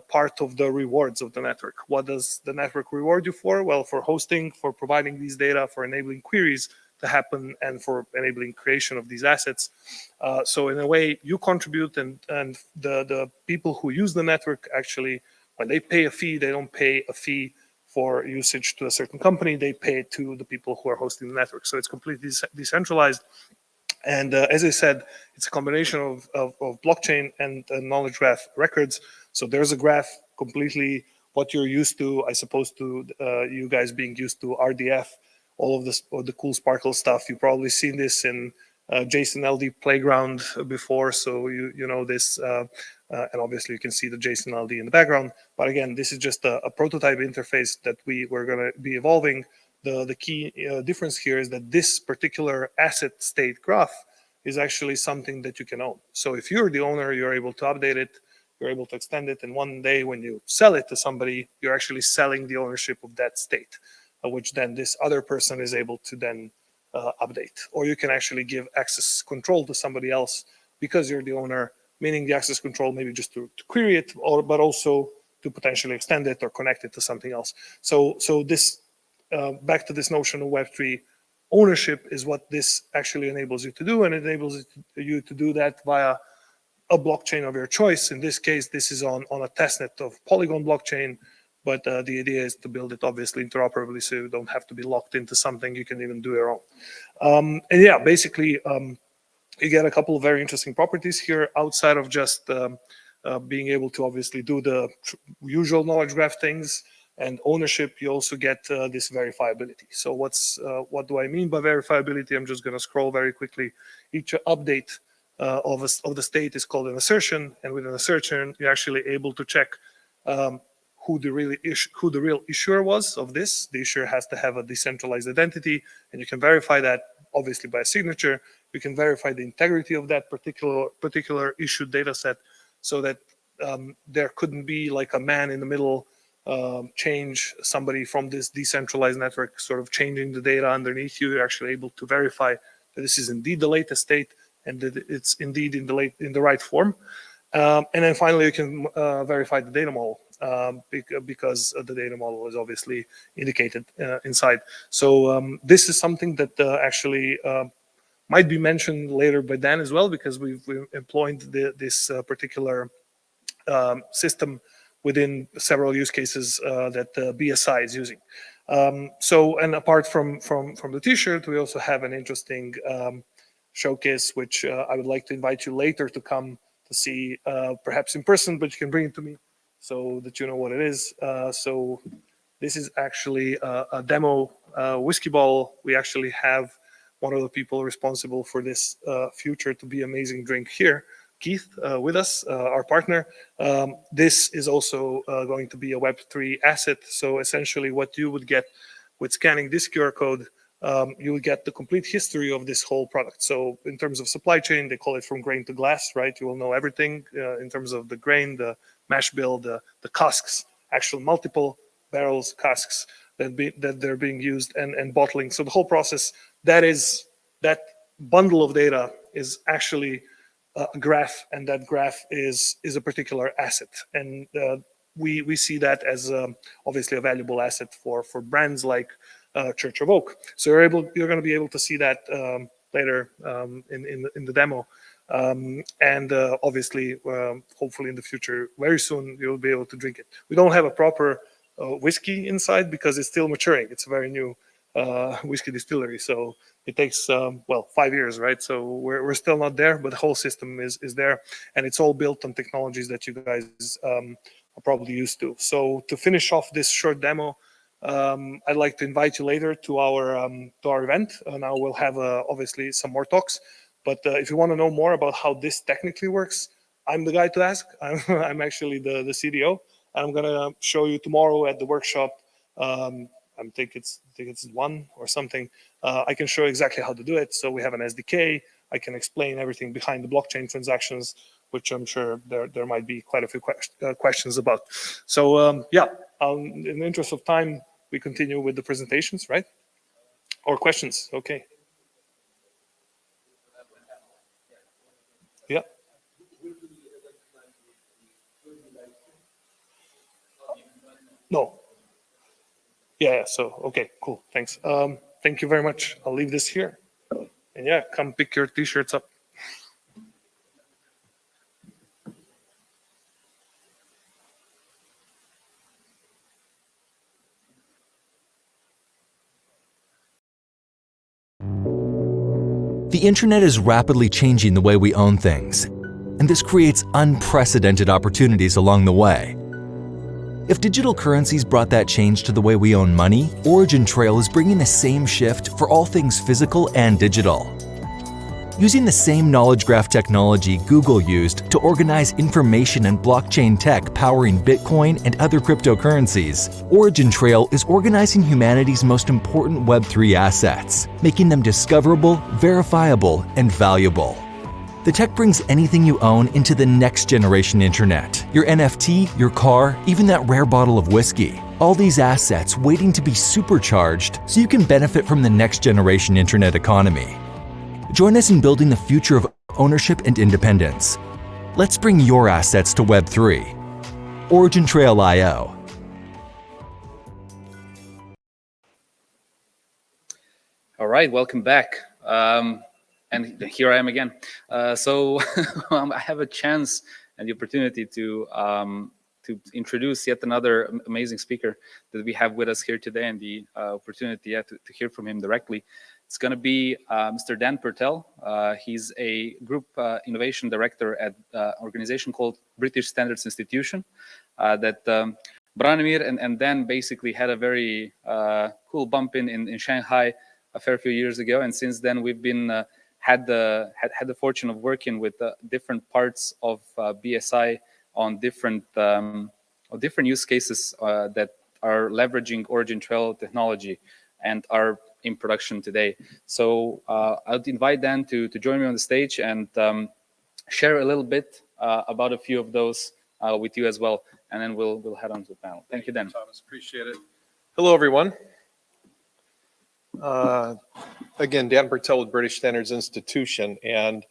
part of the rewards of the network. What does the network reward you for? Well, for hosting, for providing these data, for enabling queries to happen, and for enabling creation of these assets. So in a way, you contribute, and the people who use the network actually, when they pay a fee, they don't pay a fee for usage to a certain company, they pay it to the people who are hosting the network. So it's completely decentralized. And as I said, it's a combination of blockchain and knowledge graph records. So there's a graph completely what you're used to, I suppose, to you guys being used to RDF, all of this, or the cool Sparkle stuff. You've probably seen this in JSON LD Playground before, so you know this. And obviously you can see the JSON LD in the background. But again, this is just a prototype interface that we're going to be evolving. The key difference here is that this particular asset state graph is actually something that you can own. So if you're the owner, you're able to update it, you're able to extend it, and one day when you sell it to somebody, you're actually selling the ownership of that state, which then this other person is able to then update. Or you can actually give access control to somebody else because you're the owner, meaning the access control maybe just to query it, but also to potentially extend it or connect it to something else. So this, back to this notion of Web3 ownership, is what this actually enables you to do, and it enables you to do that via a blockchain of your choice. In this case, this is on a testnet of Polygon blockchain, but the idea is to build it obviously interoperably, so you don't have to be locked into something. You can even do your own. And yeah, basically, you get a couple of very interesting properties here outside of just being able to obviously do the usual knowledge graph things and ownership. You also get this verifiability. So what do I mean by verifiability? I'm just going to scroll very quickly. Each update of the state is called an assertion, and with an assertion, you're actually able to check who the real issuer was of this. The issuer has to have a decentralized identity, and you can verify that obviously by a signature. You can verify the integrity of that particular issued data set, so that there couldn't be like a man in the middle change, somebody from this decentralized network sort of changing the data underneath you. You're actually able to verify that this is indeed the latest state and that it's indeed in the right form. And then finally, you can verify the data model because the data model is obviously indicated inside. So this is something that actually might be mentioned later by Dan as well, because we've employed this particular system within several use cases that BSI is using. So, and apart from the t-shirt, we also have an interesting showcase, which I would like to invite you later to come to see, perhaps in person, but you can bring it to me so that you know what it is. So this is actually a demo whiskey bottle. We actually have one of the people responsible for this future to be amazing drink here, Keith, with us, our partner. This is also going to be a Web3 asset. So essentially what you would get with scanning this QR code, you will get the complete history of this whole product. So in terms of supply chain, they call it from grain to glass, right? You will know everything in terms of the grain, the mash bill, the casks, actual multiple barrels, casks that they're being used, and bottling. So the whole process, that bundle of data is actually a graph, and that graph is a particular asset. And we see that as obviously a valuable asset for brands like Church of Oak. So you're going to be able to see that later in the demo. And obviously, hopefully in the future, very soon, you'll be able to drink it. We don't have a proper whiskey inside because it's still maturing. It's a very new whiskey distillery. So it takes, 5 years, right? So we're still not there, but the whole system is there. And it's all built on technologies that you guys are probably used to. So to finish off this short demo, I'd like to invite you later to our event. Now we'll have obviously some more talks. But if you want to know more about how this technically works, I'm the guy to ask. I'm actually the CDO. I'm going to show you tomorrow at the workshop. I think it's 1 or something. I can show you exactly how to do it. So we have an SDK. I can explain everything behind the blockchain transactions, which I'm sure there might be quite a few questions about. So yeah, in the interest of time, we continue with the presentations, right? Or questions? Okay. Yeah. No. Yeah, so, okay, cool, thanks. Thank you very much. I'll leave this here. And yeah, come pick your t-shirts up. The internet is rapidly changing the way we own things, and this creates unprecedented opportunities along the way. If digital currencies brought that change to the way we own money, OriginTrail is bringing the same shift for all things physical and digital. Using the same knowledge graph technology Google used to organize information and blockchain tech powering Bitcoin and other cryptocurrencies, OriginTrail is organizing humanity's most important Web3 assets, making them discoverable, verifiable, and valuable. The tech brings anything you own into the next generation internet. Your NFT, your car, even that rare bottle of whiskey. All these assets waiting to be supercharged so you can benefit from the next generation internet economy. Join us in building the future of ownership and independence. Let's bring your assets to Web3. OriginTrail.io. All right, welcome back. And here I am again. So I have a chance and the opportunity to introduce yet another amazing speaker that we have with us here today, and the opportunity to hear from him directly. It's going to be Mr. Dan Purtell. He's a group innovation director at an organization called British Standards Institution that Branimir and Dan basically had a very cool bump in Shanghai a fair few years ago, and since then we've been had the fortune of working with different parts of BSI on different use cases that are leveraging OriginTrail technology and are in production today. So I'd invite Dan to join me on the stage and share a little bit about a few of those with you as well, and then we'll head on to the panel. Thank you, Dan. Thomas, appreciate it. Hello, everyone. Again, Dan Purtell with British Standards Institution, and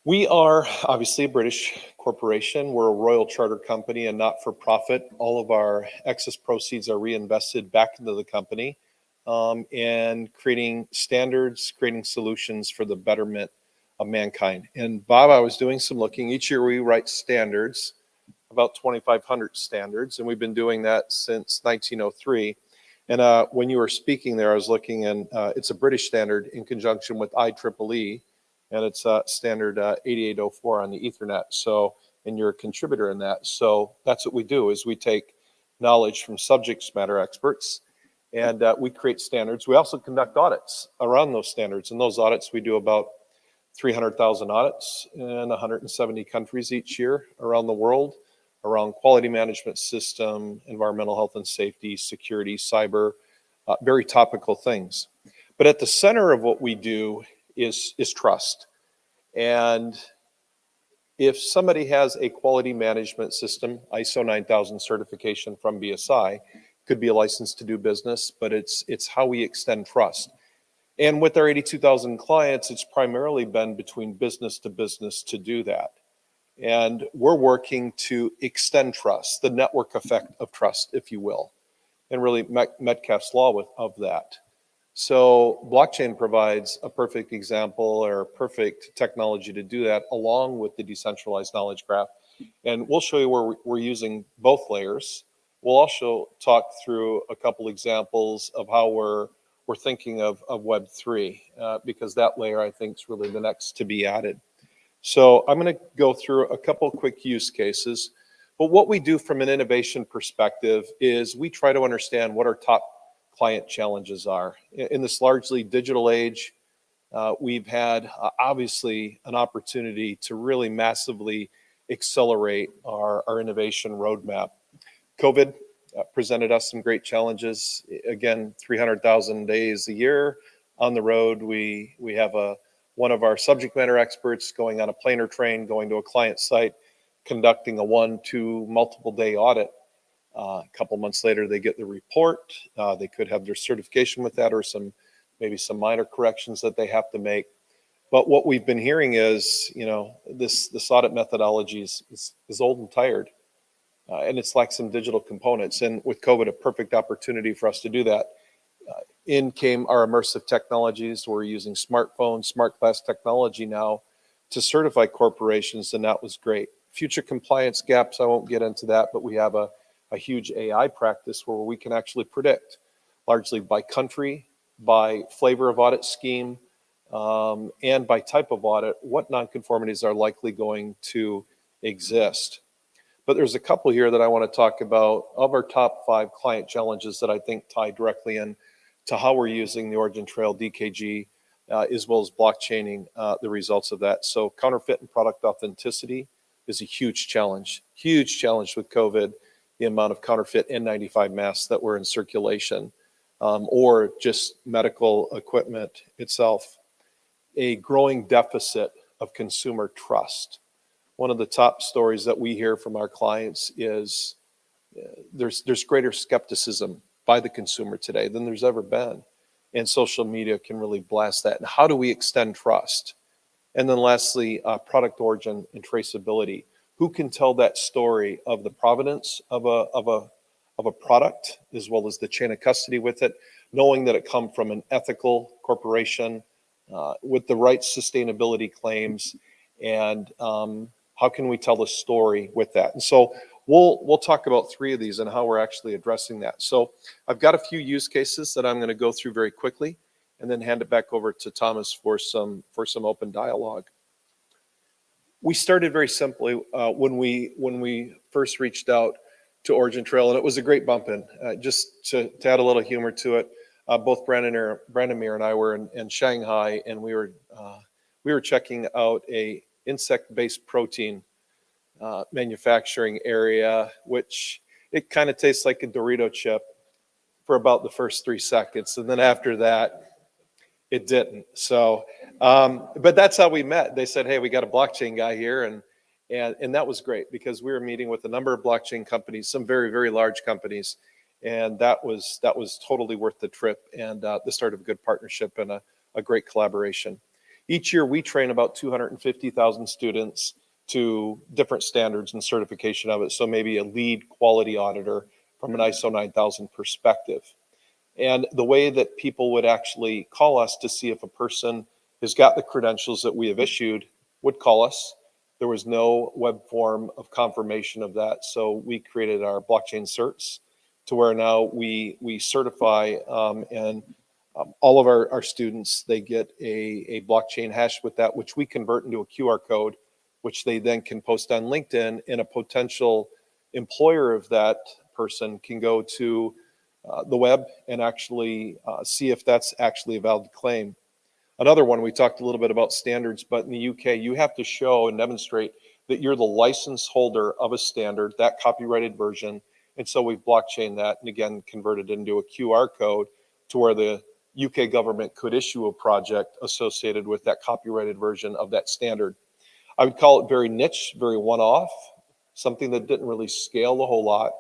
we are obviously a British corporation. We're a royal charter company and not for profit. All of our excess proceeds are reinvested back into the company and creating standards, creating solutions for the betterment of mankind. And Bob, I was doing some looking. Each year we write standards, about 2,500 standards, and we've been doing that since 1903. And when you were speaking there, I was looking, and it's a British standard in conjunction with IEEE, and it's standard 8804 on the Ethernet. So, and you're a contributor in that. So that's what we do, is we take knowledge from subject matter experts, and we create standards. We also conduct audits around those standards, and those audits, we do about 300,000 audits in 170 countries each year around the world, around quality management system, environmental health and safety, security, cyber, very topical things. But at the center of what we do is trust. And if somebody has a quality management system, ISO 9000 certification from BSI, could be a license to do business, but it's how we extend trust. And with our 82,000 clients, it's primarily been between business to business to do that. And we're working to extend trust, the network effect of trust, if you will, and really Metcalfe's law of that. So blockchain provides a perfect example or perfect technology to do that, along with the decentralized knowledge graph. And we'll show you where we're using both layers. We'll also talk through a couple examples of how we're thinking of Web3, because that layer, I think, is really the next to be added. So I'm going to go through a couple quick use cases. But what we do from an innovation perspective is we try to understand what our top client challenges are. In this largely digital age, we've had obviously an opportunity to really massively accelerate our innovation roadmap. COVID presented us some great challenges. Again, 300,000 days a year on the road. We have one of our subject matter experts going on a planer train, going to a client site, conducting a 1-2 multiple day audit. A couple months later, they get the report. They could have their certification with that, or maybe some minor corrections that they have to make. But what we've been hearing is, this audit methodology is old and tired, and it's like some digital components. And with COVID, a perfect opportunity for us to do that. In came our immersive technologies. We're using smartphones, smart glass technology now to certify corporations, and that was great. Future compliance gaps, I won't get into that, but we have a huge AI practice where we can actually predict, largely by country, by flavor of audit scheme, and by type of audit, what nonconformities are likely going to exist. But there's a couple here that I want to talk about of our top 5 client challenges that I think tie directly in to how we're using the OriginTrail DKG, as well as blockchaining the results of that. So counterfeit and product authenticity is a huge challenge with COVID, the amount of counterfeit N95 masks that were in circulation, or just medical equipment itself. A growing deficit of consumer trust. One of the top stories that we hear from our clients is there's greater skepticism by the consumer today than there's ever been. And social media can really blast that. And how do we extend trust? And then lastly, product origin and traceability. Who can tell that story of the provenance of a product, as well as the chain of custody with it, knowing that it come from an ethical corporation, with the right sustainability claims, and how can we tell the story with that? And so we'll talk about 3 of these and how we're actually addressing that. So I've got a few use cases that I'm going to go through very quickly, and then hand it back over to Thomas for some open dialogue. We started very simply when we first reached out to OriginTrail, and it was a great bump in. Just to add a little humor to it, both Brandon Meir and I were in Shanghai, and we were checking out a insect-based protein manufacturing area, which it kind of tastes like a Dorito chip for about the first 3 seconds, and then after that, it didn't. So, but that's how we met. They said, "Hey, we got a blockchain guy here," and that was great because we were meeting with a number of blockchain companies, some very, very large companies, and that was totally worth the trip and the start of a good partnership and a great collaboration. Each year, we train about 250,000 students to different standards and certification of it. So maybe a lead quality auditor from an ISO 9000 perspective. And the way that people would actually call us to see if a person has got the credentials that we have issued would call us. There was no web form of confirmation of that. So we created our blockchain certs to where now we certify and all of our students, they get a blockchain hash with that, which we convert into a QR code, which they then can post on LinkedIn, and a potential employer of that person can go to the web and actually see if that's actually a valid claim. Another one, we talked a little bit about standards, but in the UK, you have to show and demonstrate that you're the license holder of a standard, that copyrighted version. And so we've blockchained that and again, converted it into a QR code to where the UK government could issue a project associated with that copyrighted version of that standard. I would call it very niche, very one-off, something that didn't really scale a whole lot.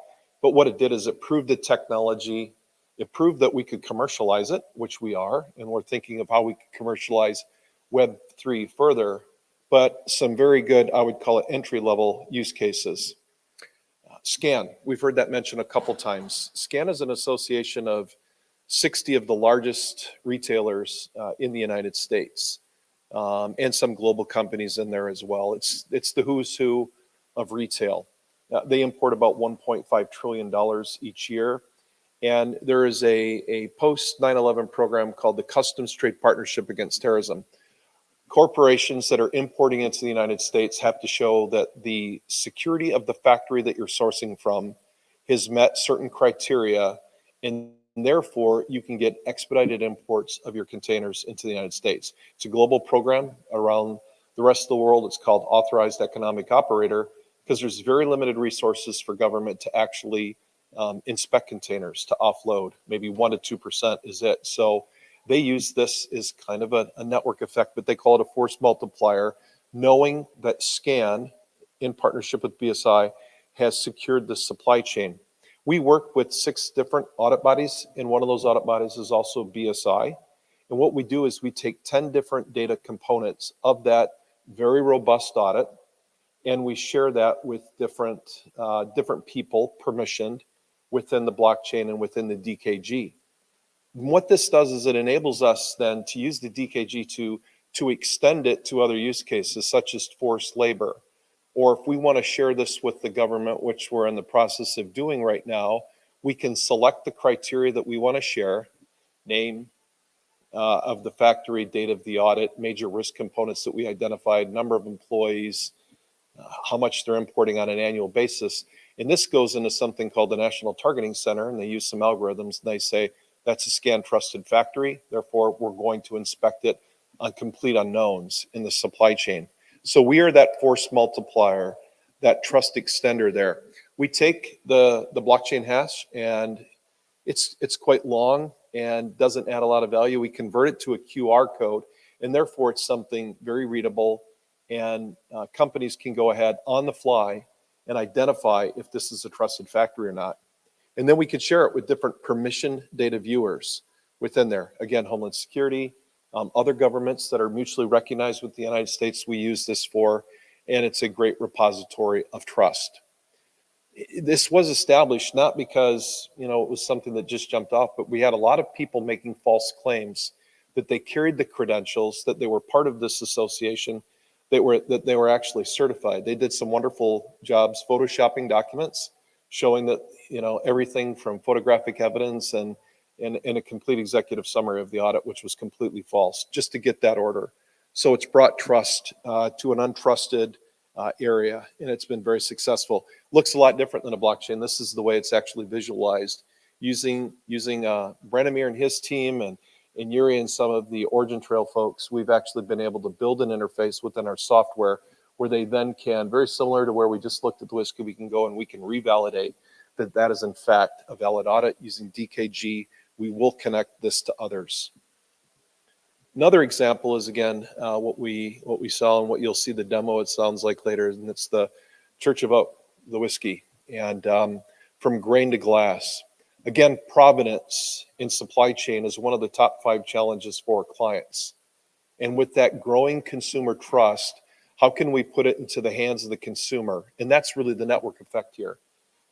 But what it did is it proved the technology, it proved that we could commercialize it, which we are, and we're thinking of how we could commercialize Web3 further, but some very good, I would call it entry-level use cases. SCAN, we've heard that mentioned a couple times. SCAN is an association of 60 of the largest retailers in the United States, and some global companies in there as well. It's the who's who of retail. They import about $1.5 trillion each year. And there is a post 9/11 program called the Customs Trade Partnership Against Terrorism. Corporations that are importing into the United States have to show that the security of the factory that you're sourcing from has met certain criteria, and therefore you can get expedited imports of your containers into the United States. It's a global program around the rest of the world. It's called Authorized Economic Operator, because there's very limited resources for government to actually inspect containers, to offload. Maybe 1% to 2% is it. So they use this as kind of a network effect, but they call it a force multiplier, knowing that SCAN, in partnership with BSI, has secured the supply chain. We work with 6 different audit bodies, and one of those audit bodies is also BSI. And what we do is we take 10 different data components of that very robust audit, and we share that with different people permissioned within the blockchain and within the DKG. And what this does is it enables us then to use the DKG to extend it to other use cases, such as forced labor. Or if we want to share this with the government, which we're in the process of doing right now, we can select the criteria that we want to share, name of the factory, date of the audit, major risk components that we identified, number of employees, how much they're importing on an annual basis. And this goes into something called the National Targeting Center, and they use some algorithms, and they say, that's a SCAN trusted factory, therefore we're going to inspect it on complete unknowns in the supply chain. So we are that force multiplier, that trust extender there. We take the blockchain hash, and it's quite long and doesn't add a lot of value. We convert it to a QR code, and therefore it's something very readable, and companies can go ahead on the fly and identify if this is a trusted factory or not. And then we could share it with different permission data viewers within there. Again, Homeland Security, other governments that are mutually recognized with the United States, we use this for, and it's a great repository of trust. This was established not because, it was something that just jumped off, but we had a lot of people making false claims that they carried the credentials, that they were part of this association, that they were actually certified. They did some wonderful jobs photoshopping documents, showing that, you know, everything from photographic evidence and a complete executive summary of the audit, which was completely false, just to get that order. So it's brought trust to an untrusted area, and it's been very successful. Looks a lot different than a blockchain. This is the way it's actually visualized using Branimir and his team and Yuri and some of the OriginTrail folks. We've actually been able to build an interface within our software where they then can, very similar to where we just looked at the WSKI, we can go and we can revalidate that that is in fact a valid audit using DKG. We will connect this to others. Another example is, again, what we saw and what you'll see the demo, it sounds like later, and it's the Church of Oak, the whiskey, and from grain to glass. Again, provenance in supply chain is one of the top 5 challenges for our clients. And with that growing consumer trust, how can we put it into the hands of the consumer? And that's really the network effect here.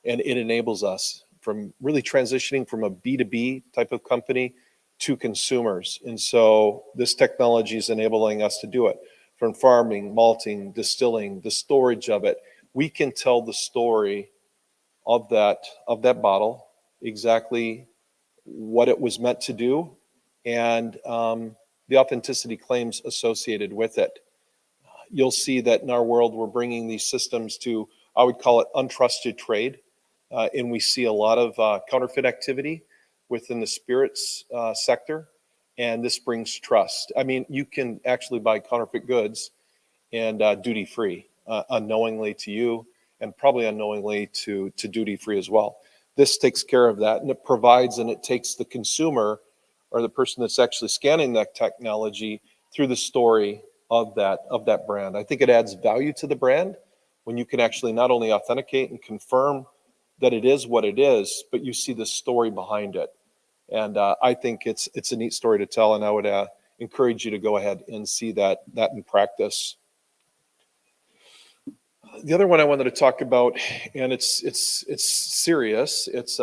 And it enables us from really transitioning from a B2B type of company to consumers. And so this technology is enabling us to do it. From farming, malting, distilling, the storage of it, we can tell the story of that bottle, exactly what it was meant to do, and the authenticity claims associated with it. You'll see that in our world, we're bringing these systems to, I would call it untrusted trade. And we see a lot of counterfeit activity within the spirits sector, and this brings trust. I mean, you can actually buy counterfeit goods and duty-free, unknowingly to you, and probably unknowingly to duty-free as well. This takes care of that, and it provides, and it takes the consumer or the person that's actually scanning that technology through the story of that brand. I think it adds value to the brand when you can actually not only authenticate and confirm that it is what it is, but you see the story behind it. And I think it's a neat story to tell, and I would encourage you to go ahead and see that in practice. The other one I wanted to talk about, and it's serious, it's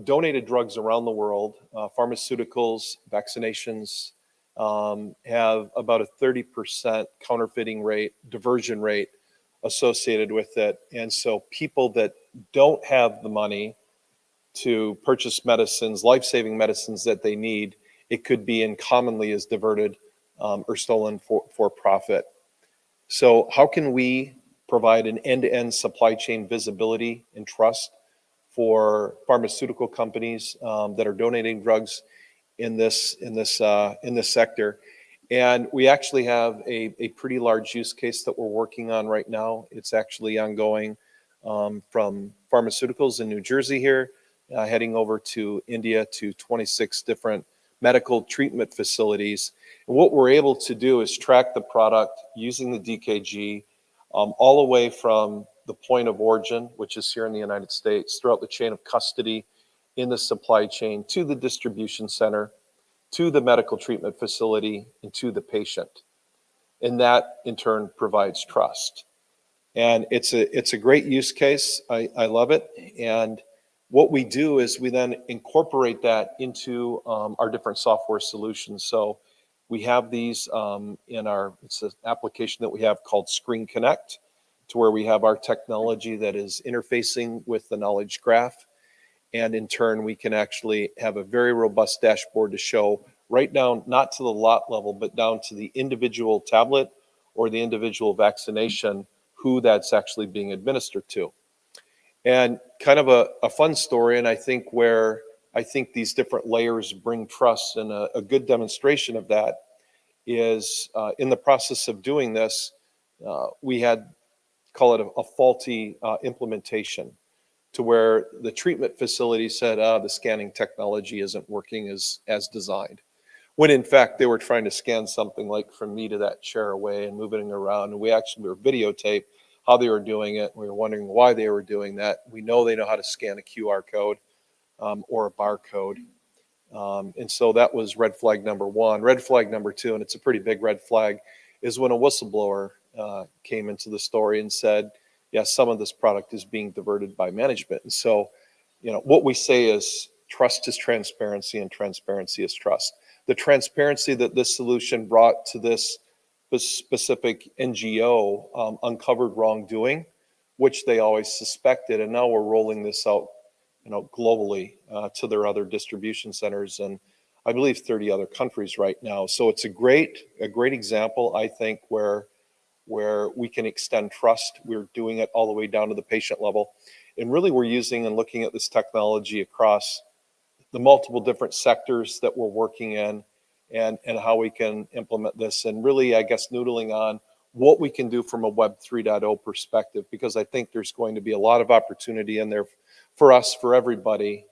donated drugs around the world, pharmaceuticals, vaccinations, have about a 30% counterfeiting rate, diversion rate associated with it. And so people that don't have the money to purchase medicines, life-saving medicines that they need, it could be and commonly is diverted or stolen for profit. So how can we provide an end-to-end supply chain visibility and trust for pharmaceutical companies that are donating drugs in this sector? And we actually have a pretty large use case that we're working on right now. It's actually ongoing from pharmaceuticals in New Jersey here, heading over to India to 26 different medical treatment facilities. And what we're able to do is track the product using the DKG all the way from the point of origin, which is here in the United States, throughout the chain of custody in the supply chain, to the distribution center, to the medical treatment facility, and to the patient. And that in turn provides trust. And it's a great use case. I love it. And what we do is we then incorporate that into our different software solutions. So we have these it's an application that we have called Screen Connect, to where we have our technology that is interfacing with the knowledge graph. And in turn, we can actually have a very robust dashboard to show right down, not to the lot level, but down to the individual tablet or the individual vaccination, who that's actually being administered to. And kind of a fun story, and I think where I think these different layers bring trust, and a good demonstration of that is in the process of doing this, we had, call it a faulty implementation, to where the treatment facility said, the scanning technology isn't working as designed. When in fact, they were trying to scan something like from me to that chair away and moving it around. And we actually were videotaped how they were doing it. We were wondering why they were doing that. We know they know how to scan a QR code or a barcode. And so that was red flag number one. Red flag number two, and it's a pretty big red flag, is when a whistleblower came into the story and said, yeah, some of this product is being diverted by management. And so, what we say is trust is transparency and transparency is trust. the transparency that this solution brought to this specific NGO uncovered wrongdoing, which they always suspected, and now we're rolling this out, globally to their other distribution centers, and I believe 30 other countries right now. So it's a great example, I think, where we can extend trust. We're doing it all the way down to the patient level, and really we're using and looking at this technology across the multiple different sectors that we're working in, and how we can implement this, and really, I guess, noodling on what we can do from a Web 3.0 perspective, because I think there's going to be a lot of opportunity in there for us, for everybody.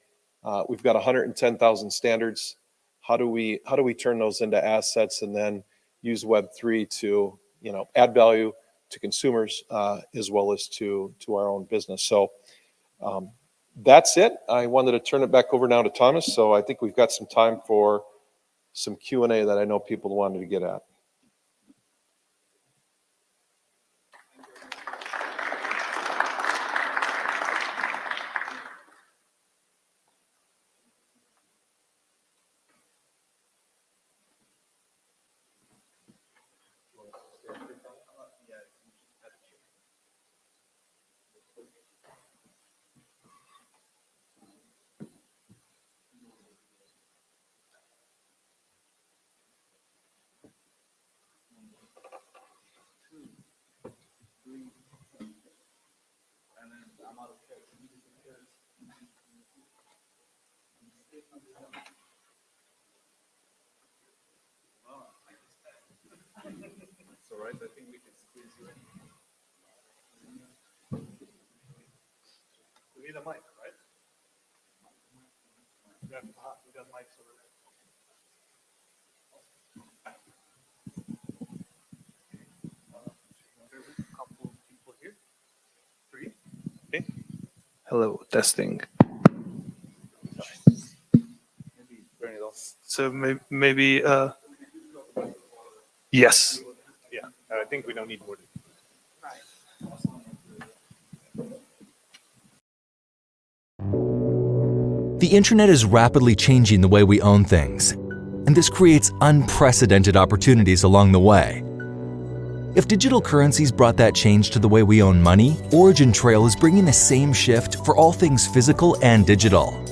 We've got 110,000 standards. How do we turn those into assets and then use Web 3 to add value to consumers as well as to our own business? So that's it. I wanted to turn it back over now to Thomas. So I think we've got some time for some Q&A that I know people wanted to get at. All right, I think we can squeeze you in. We need a mic, right? We got mics over there. There's a couple of people here. 3. Okay. Hello, testing. Maybe turn it off. So maybe yes. Yeah, I think we don't need more. The internet is rapidly changing the way we own things, and this creates unprecedented opportunities along the way. If digital currencies brought that change to the way we own money, OriginTrail is bringing the same shift for all things physical and digital.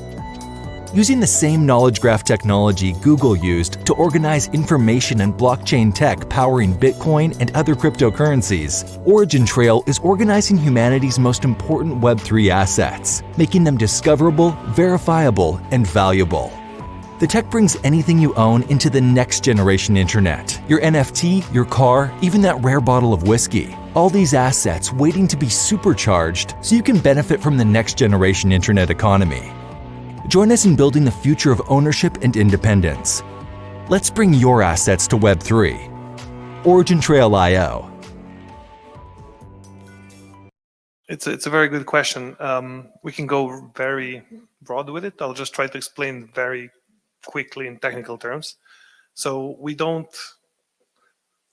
Using the same knowledge graph technology Google used to organize information and blockchain tech powering Bitcoin and other cryptocurrencies, OriginTrail is organizing humanity's most important Web3 assets, making them discoverable, verifiable, and valuable. The tech brings anything you own into the next generation internet. Your NFT, your car, even that rare bottle of whiskey. All these assets waiting to be supercharged so you can benefit from the next generation internet economy. Join us in building the future of ownership and independence. Let's bring your assets to Web3. OriginTrail.io. It's a very good question. We can go very broad with it. I'll just try to explain very quickly in technical terms. So we don't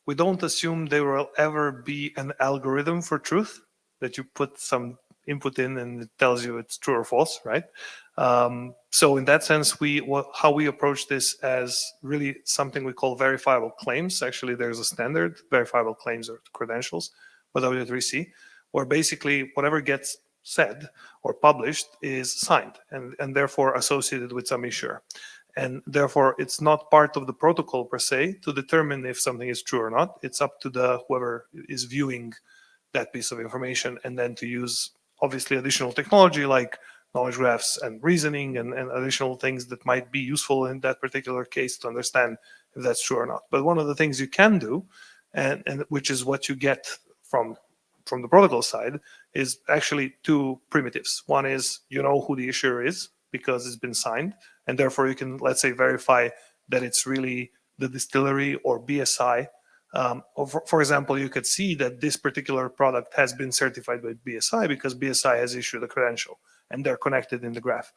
assume there will ever be an algorithm for truth that you put some input in and it tells you it's true or false, right? So in that sense, how we approach this as really something we call verifiable claims. Actually, there's a standard, verifiable claims or credentials, or W3C, where basically whatever gets said or published is signed and therefore associated with some issuer. And therefore, it's not part of the protocol per se to determine if something is true or not. It's up to whoever is viewing that piece of information, and then to use obviously additional technology like knowledge graphs and reasoning and additional things that might be useful in that particular case to understand if that's true or not. But one of the things you can do, and which is what you get from the protocol side, is actually 2 primitives. One is you know who the issuer is because it's been signed, and therefore you can, let's say, verify that it's really the distillery or BSI. For example, you could see that this particular product has been certified by BSI because BSI has issued a credential and they're connected in the graph.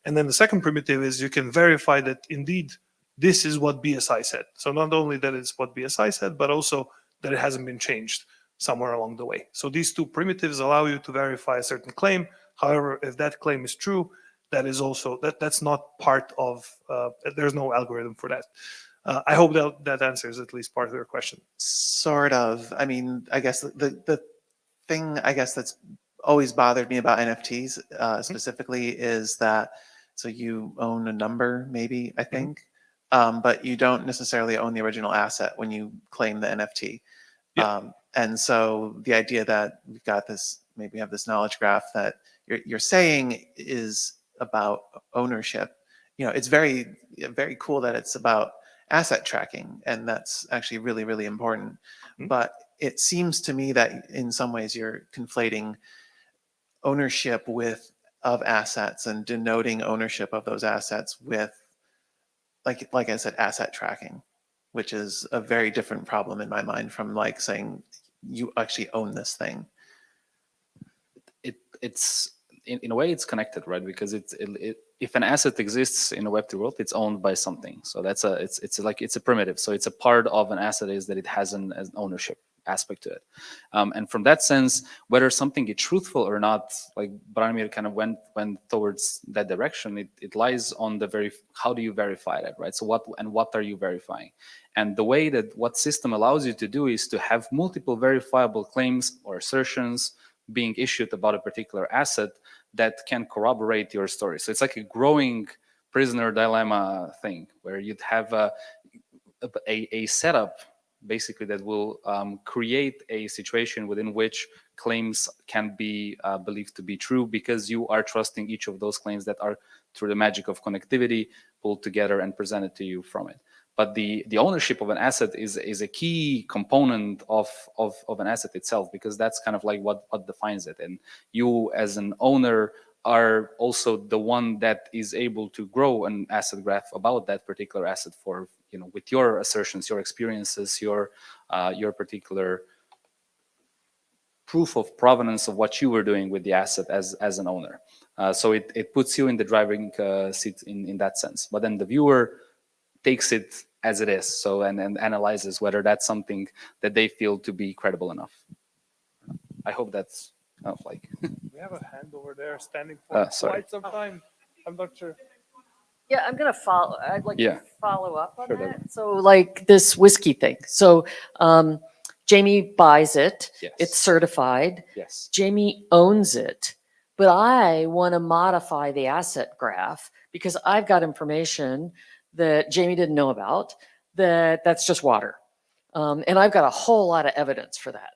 And then the second primitive is you can verify that indeed this is what BSI said. So not only that it's what BSI said, but also that it hasn't been changed somewhere along the way. So these 2 primitives allow you to verify a certain claim. However, if that claim is true, that is also, that's not part of, there's no algorithm for that. I hope that answers at least part of your question. Sort of. I mean, I guess the thing I guess that's always bothered me about NFTs specifically is that so you own a number, maybe, I think, but you don't necessarily own the original asset when you claim the NFT. Yeah. And so the idea that we've got this, maybe we have this knowledge graph that you're saying is about ownership. You know, it's very, very cool that it's about asset tracking, and that's actually really, really important. But it seems to me that in some ways you're conflating ownership of assets and denoting ownership of those assets with, like I said, asset tracking, which is a very different problem in my mind from like saying you actually own this thing. It's in a way it's connected, right? Because if an asset exists in a Web3 world, it's owned by something. So that's it's a primitive. So it's a part of an asset is that it has an ownership aspect to it. And from that sense, whether something is truthful or not, like Branimir kind of went towards that direction, it lies on how do you verify that, right? So what are you verifying? And the way that what system allows you to do is to have multiple verifiable claims or assertions being issued about a particular asset that can corroborate your story. So it's like a growing prisoner dilemma thing where you'd have a setup basically that will create a situation within which claims can be believed to be true because you are trusting each of those claims that are, through the magic of connectivity, pulled together and presented to you from it. But the ownership of an asset is a key component of an asset itself, because that's kind of like what defines it. And you as an owner are also the one that is able to grow an asset graph about that particular asset for, with your assertions, your experiences, your particular proof of provenance of what you were doing with the asset as an owner. So it puts you in the driving seat in that sense. But then the viewer takes it as it is, so and analyzes whether that's something that they feel to be credible enough. I hope that's enough. Like we have a hand over there standing for quite some time. I'm not sure. Yeah, I'm gonna follow. I'd like Yeah. to follow up on Sure, that. So, like this whiskey thing. So, Jamie buys it. Yes. It's certified. Yes. Jamie owns it, but I want to modify the asset graph because I've got information that Jamie didn't know about. That's just water, and I've got a whole lot of evidence for that.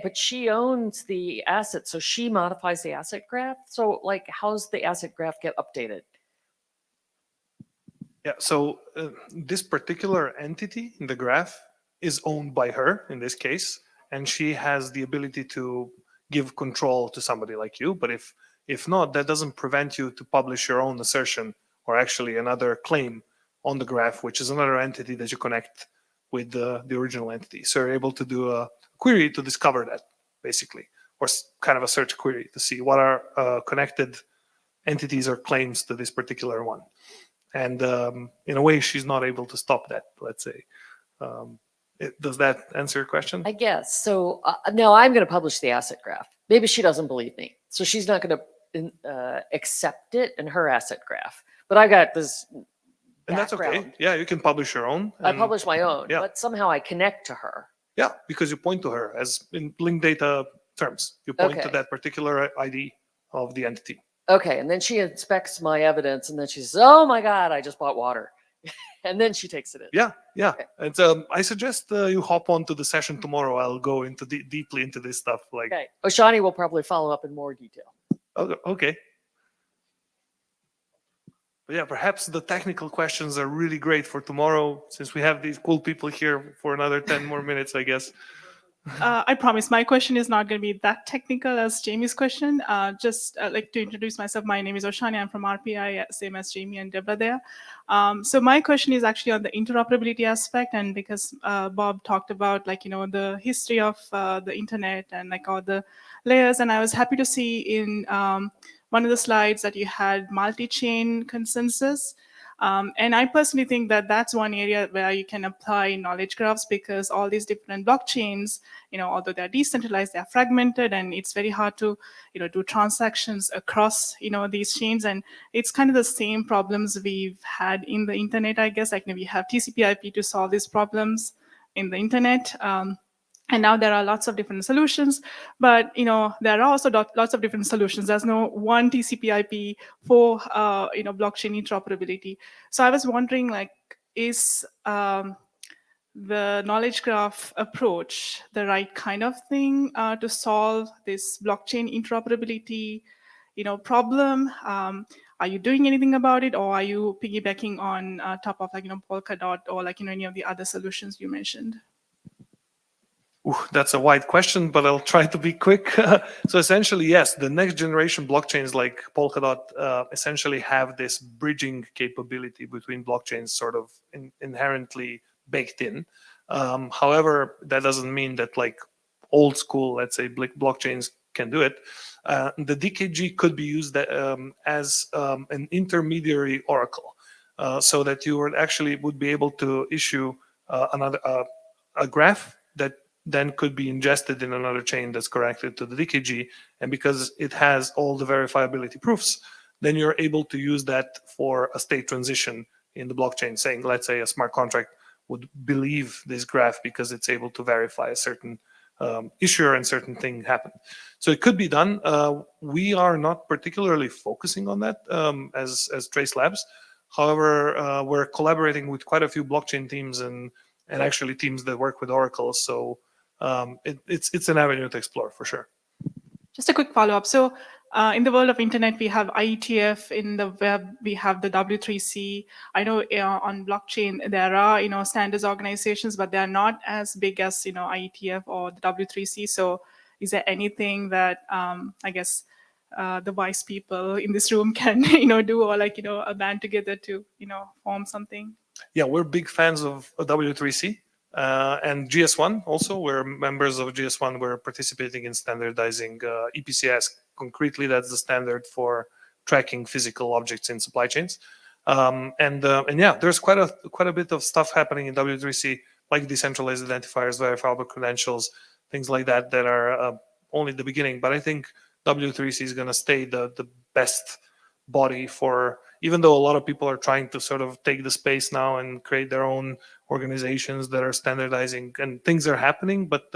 But she owns the asset, so she modifies the asset graph. So, like, how's the asset graph get updated? Yeah, so this particular entity in the graph is owned by her in this case, and she has the ability to give control to somebody like you. But if not, that doesn't prevent you to publish your own assertion or actually another claim on the graph, which is another entity that you connect with the original entity. So you're able to do a query to discover that, basically, or kind of a search query to see what are connected entities or claims to this particular one. And in a way, she's not able to stop that, let's say. Does that answer your question? I guess. So now I'm going to publish the asset graph. Maybe she doesn't believe me. So she's not going to accept it in her asset graph. But I got this And that's okay. background. Yeah, you can publish your own. I publish my own, yeah. but somehow I connect to her. Yeah, because you point to her as in link data terms. You point to Okay. that particular ID of the entity. Okay, and then she inspects my evidence, and then she says, "Oh my God, I just bought water," and then she takes it in. Yeah, yeah. Okay. And I suggest you hop on to the session tomorrow. I'll go into deeply into this stuff. Like, Okay, Oshani will probably follow up in more detail. okay. But yeah, perhaps the technical questions are really great for tomorrow, since we have these cool people here for another 10 more minutes, I guess. I promise my question is not going to be that technical as Jamie's question. Just like to introduce myself, my name is Oshani. I'm from RPI, same as Jamie and Deborah there. So my question is actually on the interoperability aspect, and because Bob talked about the history of the internet and like all the layers, and I was happy to see in one of the slides that you had multi-chain consensus. And I personally think that that's one area where you can apply knowledge graphs, because all these different blockchains, although they're decentralized, they're fragmented, and it's very hard to, do transactions across, these chains. And it's kind of the same problems we've had in the internet, I guess. Like, we have TCP/IP to solve these problems in the internet. And now there are lots of different solutions, but there are also lots of different solutions. There's no one TCP/IP for blockchain interoperability. So I was wondering, like, is the knowledge graph approach the right kind of thing to solve this blockchain interoperability problem? Are you doing anything about it, or are you piggybacking on top of Polkadot or any of the other solutions you mentioned? Ooh, that's a wide question, but I'll try to be quick. So essentially, yes, the next generation blockchains like Polkadot essentially have this bridging capability between blockchains sort of inherently baked in. However, that doesn't mean that like old school, let's say, blockchains can do it. The DKG could be used as an intermediary oracle, so that you would be able to issue a graph that then could be ingested in another chain that's connected to the DKG. And because it has all the verifiability proofs, then you're able to use that for a state transition in the blockchain, saying, let's say a smart contract would believe this graph because it's able to verify a certain issuer and certain thing happened. So it could be done. We are not particularly focusing on that as Trace Labs. However, we're collaborating with quite a few blockchain teams and actually teams that work with Oracle. So it's an avenue to explore for sure. Just a quick follow-up. So in the world of internet, we have IETF. In the web, we have the W3C. I know on blockchain, there are, standards organizations, but they're not as big as, IETF or the W3C. So is there anything that, I guess, the wise people in this room can, do, or a band together to, form something? Yeah, we're big fans of W3C. And GS1 also, we're members of GS1. We're participating in standardizing EPCS. Concretely, that's the standard for tracking physical objects in supply chains. And yeah, there's quite a bit of stuff happening in W3C, like decentralized identifiers, verifiable credentials, things like that are only the beginning. But I think W3C is going to stay the best body for, even though a lot of people are trying to sort of take the space now and create their own organizations that are standardizing, and things are happening. But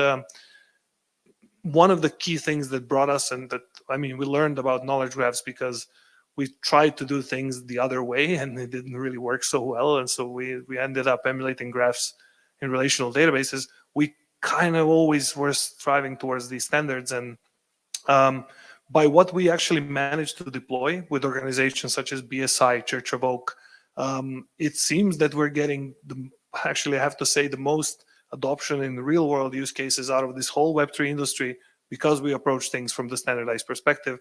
one of the key things that brought us, and that, we learned about knowledge graphs because we tried to do things the other way and it didn't really work so well. And so we ended up emulating graphs in relational databases. We kind of always were striving towards these standards. And by what we actually managed to deploy with organizations such as BSI, Church of Oak, it seems that we're getting, actually I have to say, the most adoption in the real world use cases out of this whole Web3 industry, because we approach things from the standardized perspective.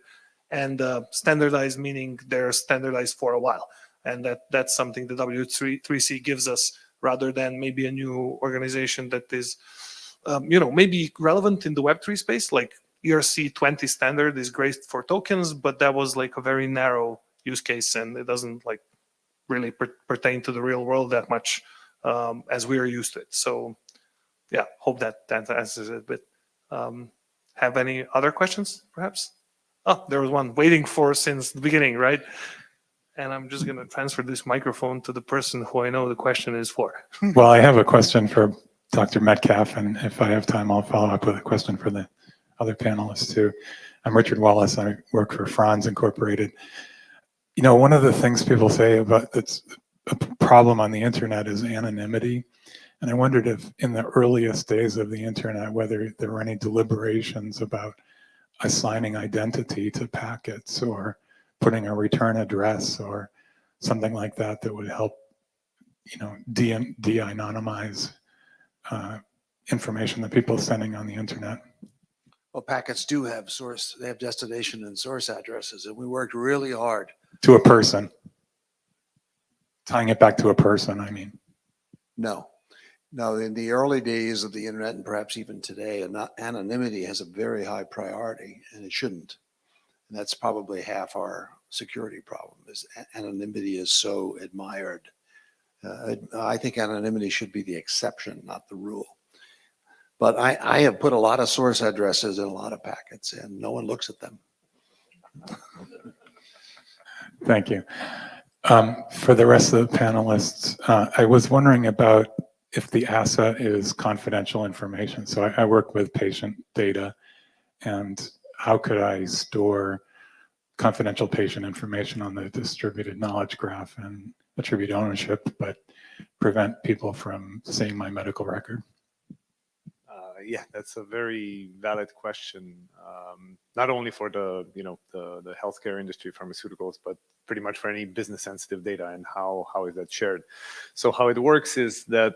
And standardized meaning they're standardized for a while. And that's something the W3C gives us, rather than maybe a new organization that is, maybe relevant in the Web3 space, like ERC20 standard is great for tokens, but that was like a very narrow use case, and it doesn't like really pertain to the real world that much as we are used to it. So yeah, hope that answers it a bit. Have any other questions, perhaps? Oh, there was one waiting for since the beginning, right? And I'm just going to transfer this microphone to the person who I know the question is for. Well, I have a question for Dr. Metcalfe, and if I have time, I'll follow up with a question for the other panelists too. I'm Richard Wallace. I work for Franz Incorporated. One of the things people say about that's a problem on the internet is anonymity. And I wondered if in the earliest days of the internet, whether there were any deliberations about assigning identity to packets or putting a return address or something like that that would help, de-anonymize information that people are sending on the internet. Well, packets do have source, they have destination and source addresses, and we worked really hard. To a person. Tying it back to a person, I mean. No, in the early days of the internet, and perhaps even today, anonymity has a very high priority, and it shouldn't. And that's probably half our security problem. Is anonymity is so admired. I think anonymity should be the exception, not the rule. But I have put a lot of source addresses in a lot of packets, and no one looks at them. Thank you. For the rest of the panelists, I was wondering about if the asset is confidential information. So I work with patient data, and how could I store confidential patient information on the distributed knowledge graph and attribute ownership, but prevent people from seeing my medical record? Yeah, that's a very valid question. Not only for the the healthcare industry, pharmaceuticals, but pretty much for any business sensitive data, and how is that shared. So how it works is that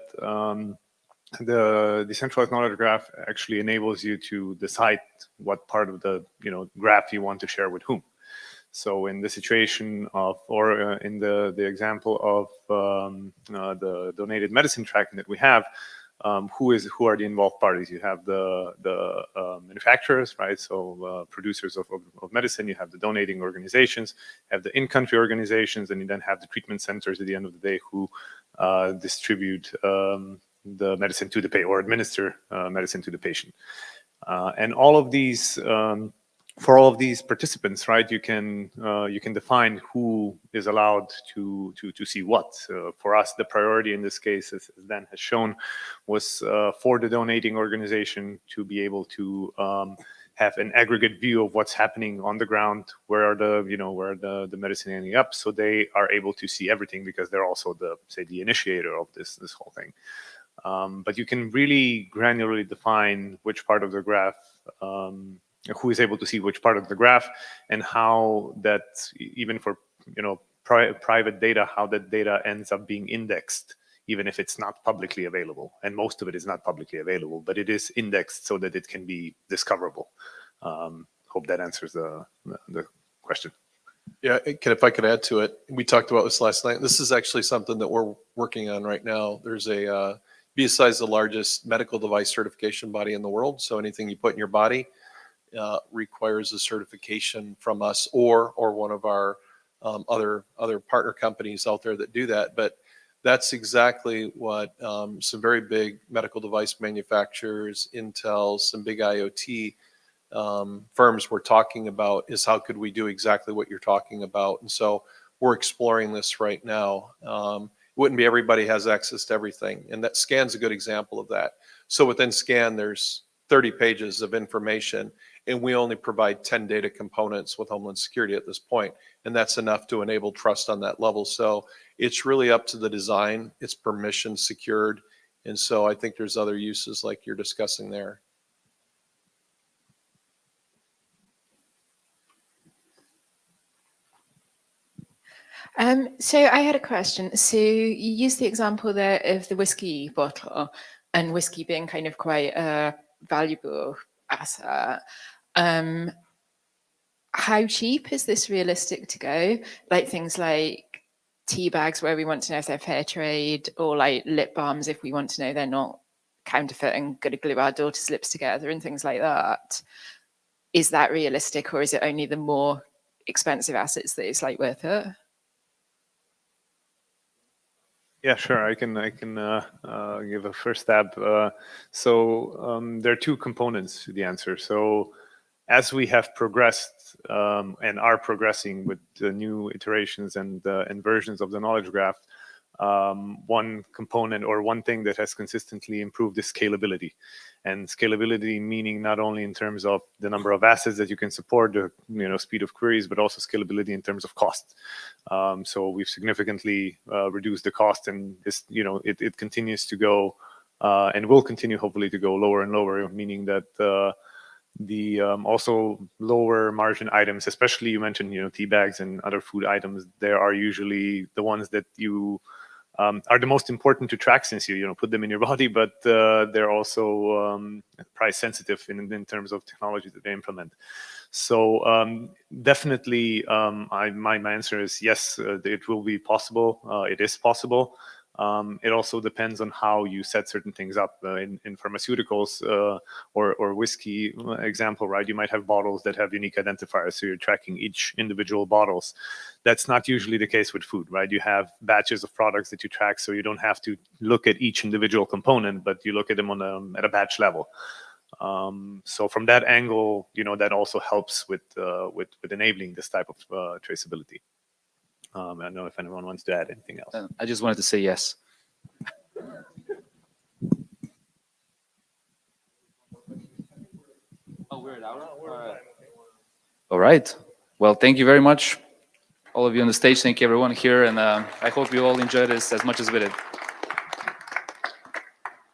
the decentralized knowledge graph actually enables you to decide what part of the graph you want to share with whom. So in the situation of, or in the example of the donated medicine tracking that we have, who are the involved parties? You have the manufacturers, right? So producers of medicine. You have the donating organizations, have the in-country organizations, and you then have the treatment centers at the end of the day who distribute the medicine to the patient or administer medicine to the patient. And all of these. For all of these participants, right, you can define who is allowed to see what. For us, the priority in this case, as Dan has shown, was for the donating organization to be able to have an aggregate view of what's happening on the ground, where are the medicine ending up, so they are able to see everything because they're also the initiator of this whole thing. But you can really granularly define which part of the graph. Who is able to see which part of the graph, and how that, even for private data, how that data ends up being indexed, even if it's not publicly available. And most of it is not publicly available, but it is indexed so that it can be discoverable. Hope that answers the question. Yeah, if I could add to it, we talked about this last night. This is actually something that we're working on right now. There's BSI is the largest medical device certification body in the world. So anything you put in your body requires a certification from us or one of our other partner companies out there that do that. But that's exactly what some very big medical device manufacturers, Intel, some big IoT firms were talking about, is how could we do exactly what you're talking about. And so we're exploring this right now. It wouldn't be everybody has access to everything, and that Scan's a good example of that. So within Scan, there's 30 pages of information, and we only provide 10 data components with Homeland Security at this point, and that's enough to enable trust on that level. So it's really up to the design. It's permission secured, and so I think there's other uses like you're discussing there. So I had a question. So you used the example there of the whiskey bottle, and whiskey being kind of quite a valuable asset. How cheap is this realistic to go? Like things like tea bags, where we want to know if they're fair trade, or like lip balms if we want to know they're not counterfeit and going to glue our daughter's lips together and things like that. Is that realistic, or is it only the more expensive assets that it's like worth it? Yeah, sure. I can give a first stab. So there are two components to the answer. So as we have progressed and are progressing with the new iterations and versions of the knowledge graph, one component or one thing that has consistently improved is scalability. And scalability meaning not only in terms of the number of assets that you can support, the speed of queries, but also scalability in terms of cost. So we've significantly reduced the cost, and this, it continues to go and will continue hopefully to go lower and lower, meaning that the also lower margin items, especially you mentioned tea bags and other food items, they are usually the ones that you are the most important to track, since you put them in your body, but they're also price sensitive in terms of technology that they implement. So definitely, my answer is yes, it will be possible. It is possible. It also depends on how you set certain things up. In pharmaceuticals or whiskey example, right? You might have bottles that have unique identifiers, so you're tracking each individual bottles. That's not usually the case with food, right? You have batches of products that you track, so you don't have to look at each individual component, but you look at them at a batch level. So from that angle, that also helps with enabling this type of traceability. I don't know if anyone wants to add anything else. I just wanted to say yes. Oh, we're at hour? All right. Well, thank you very much, all of you on the stage. Thank you, everyone here. And I hope you all enjoyed this as much as we did.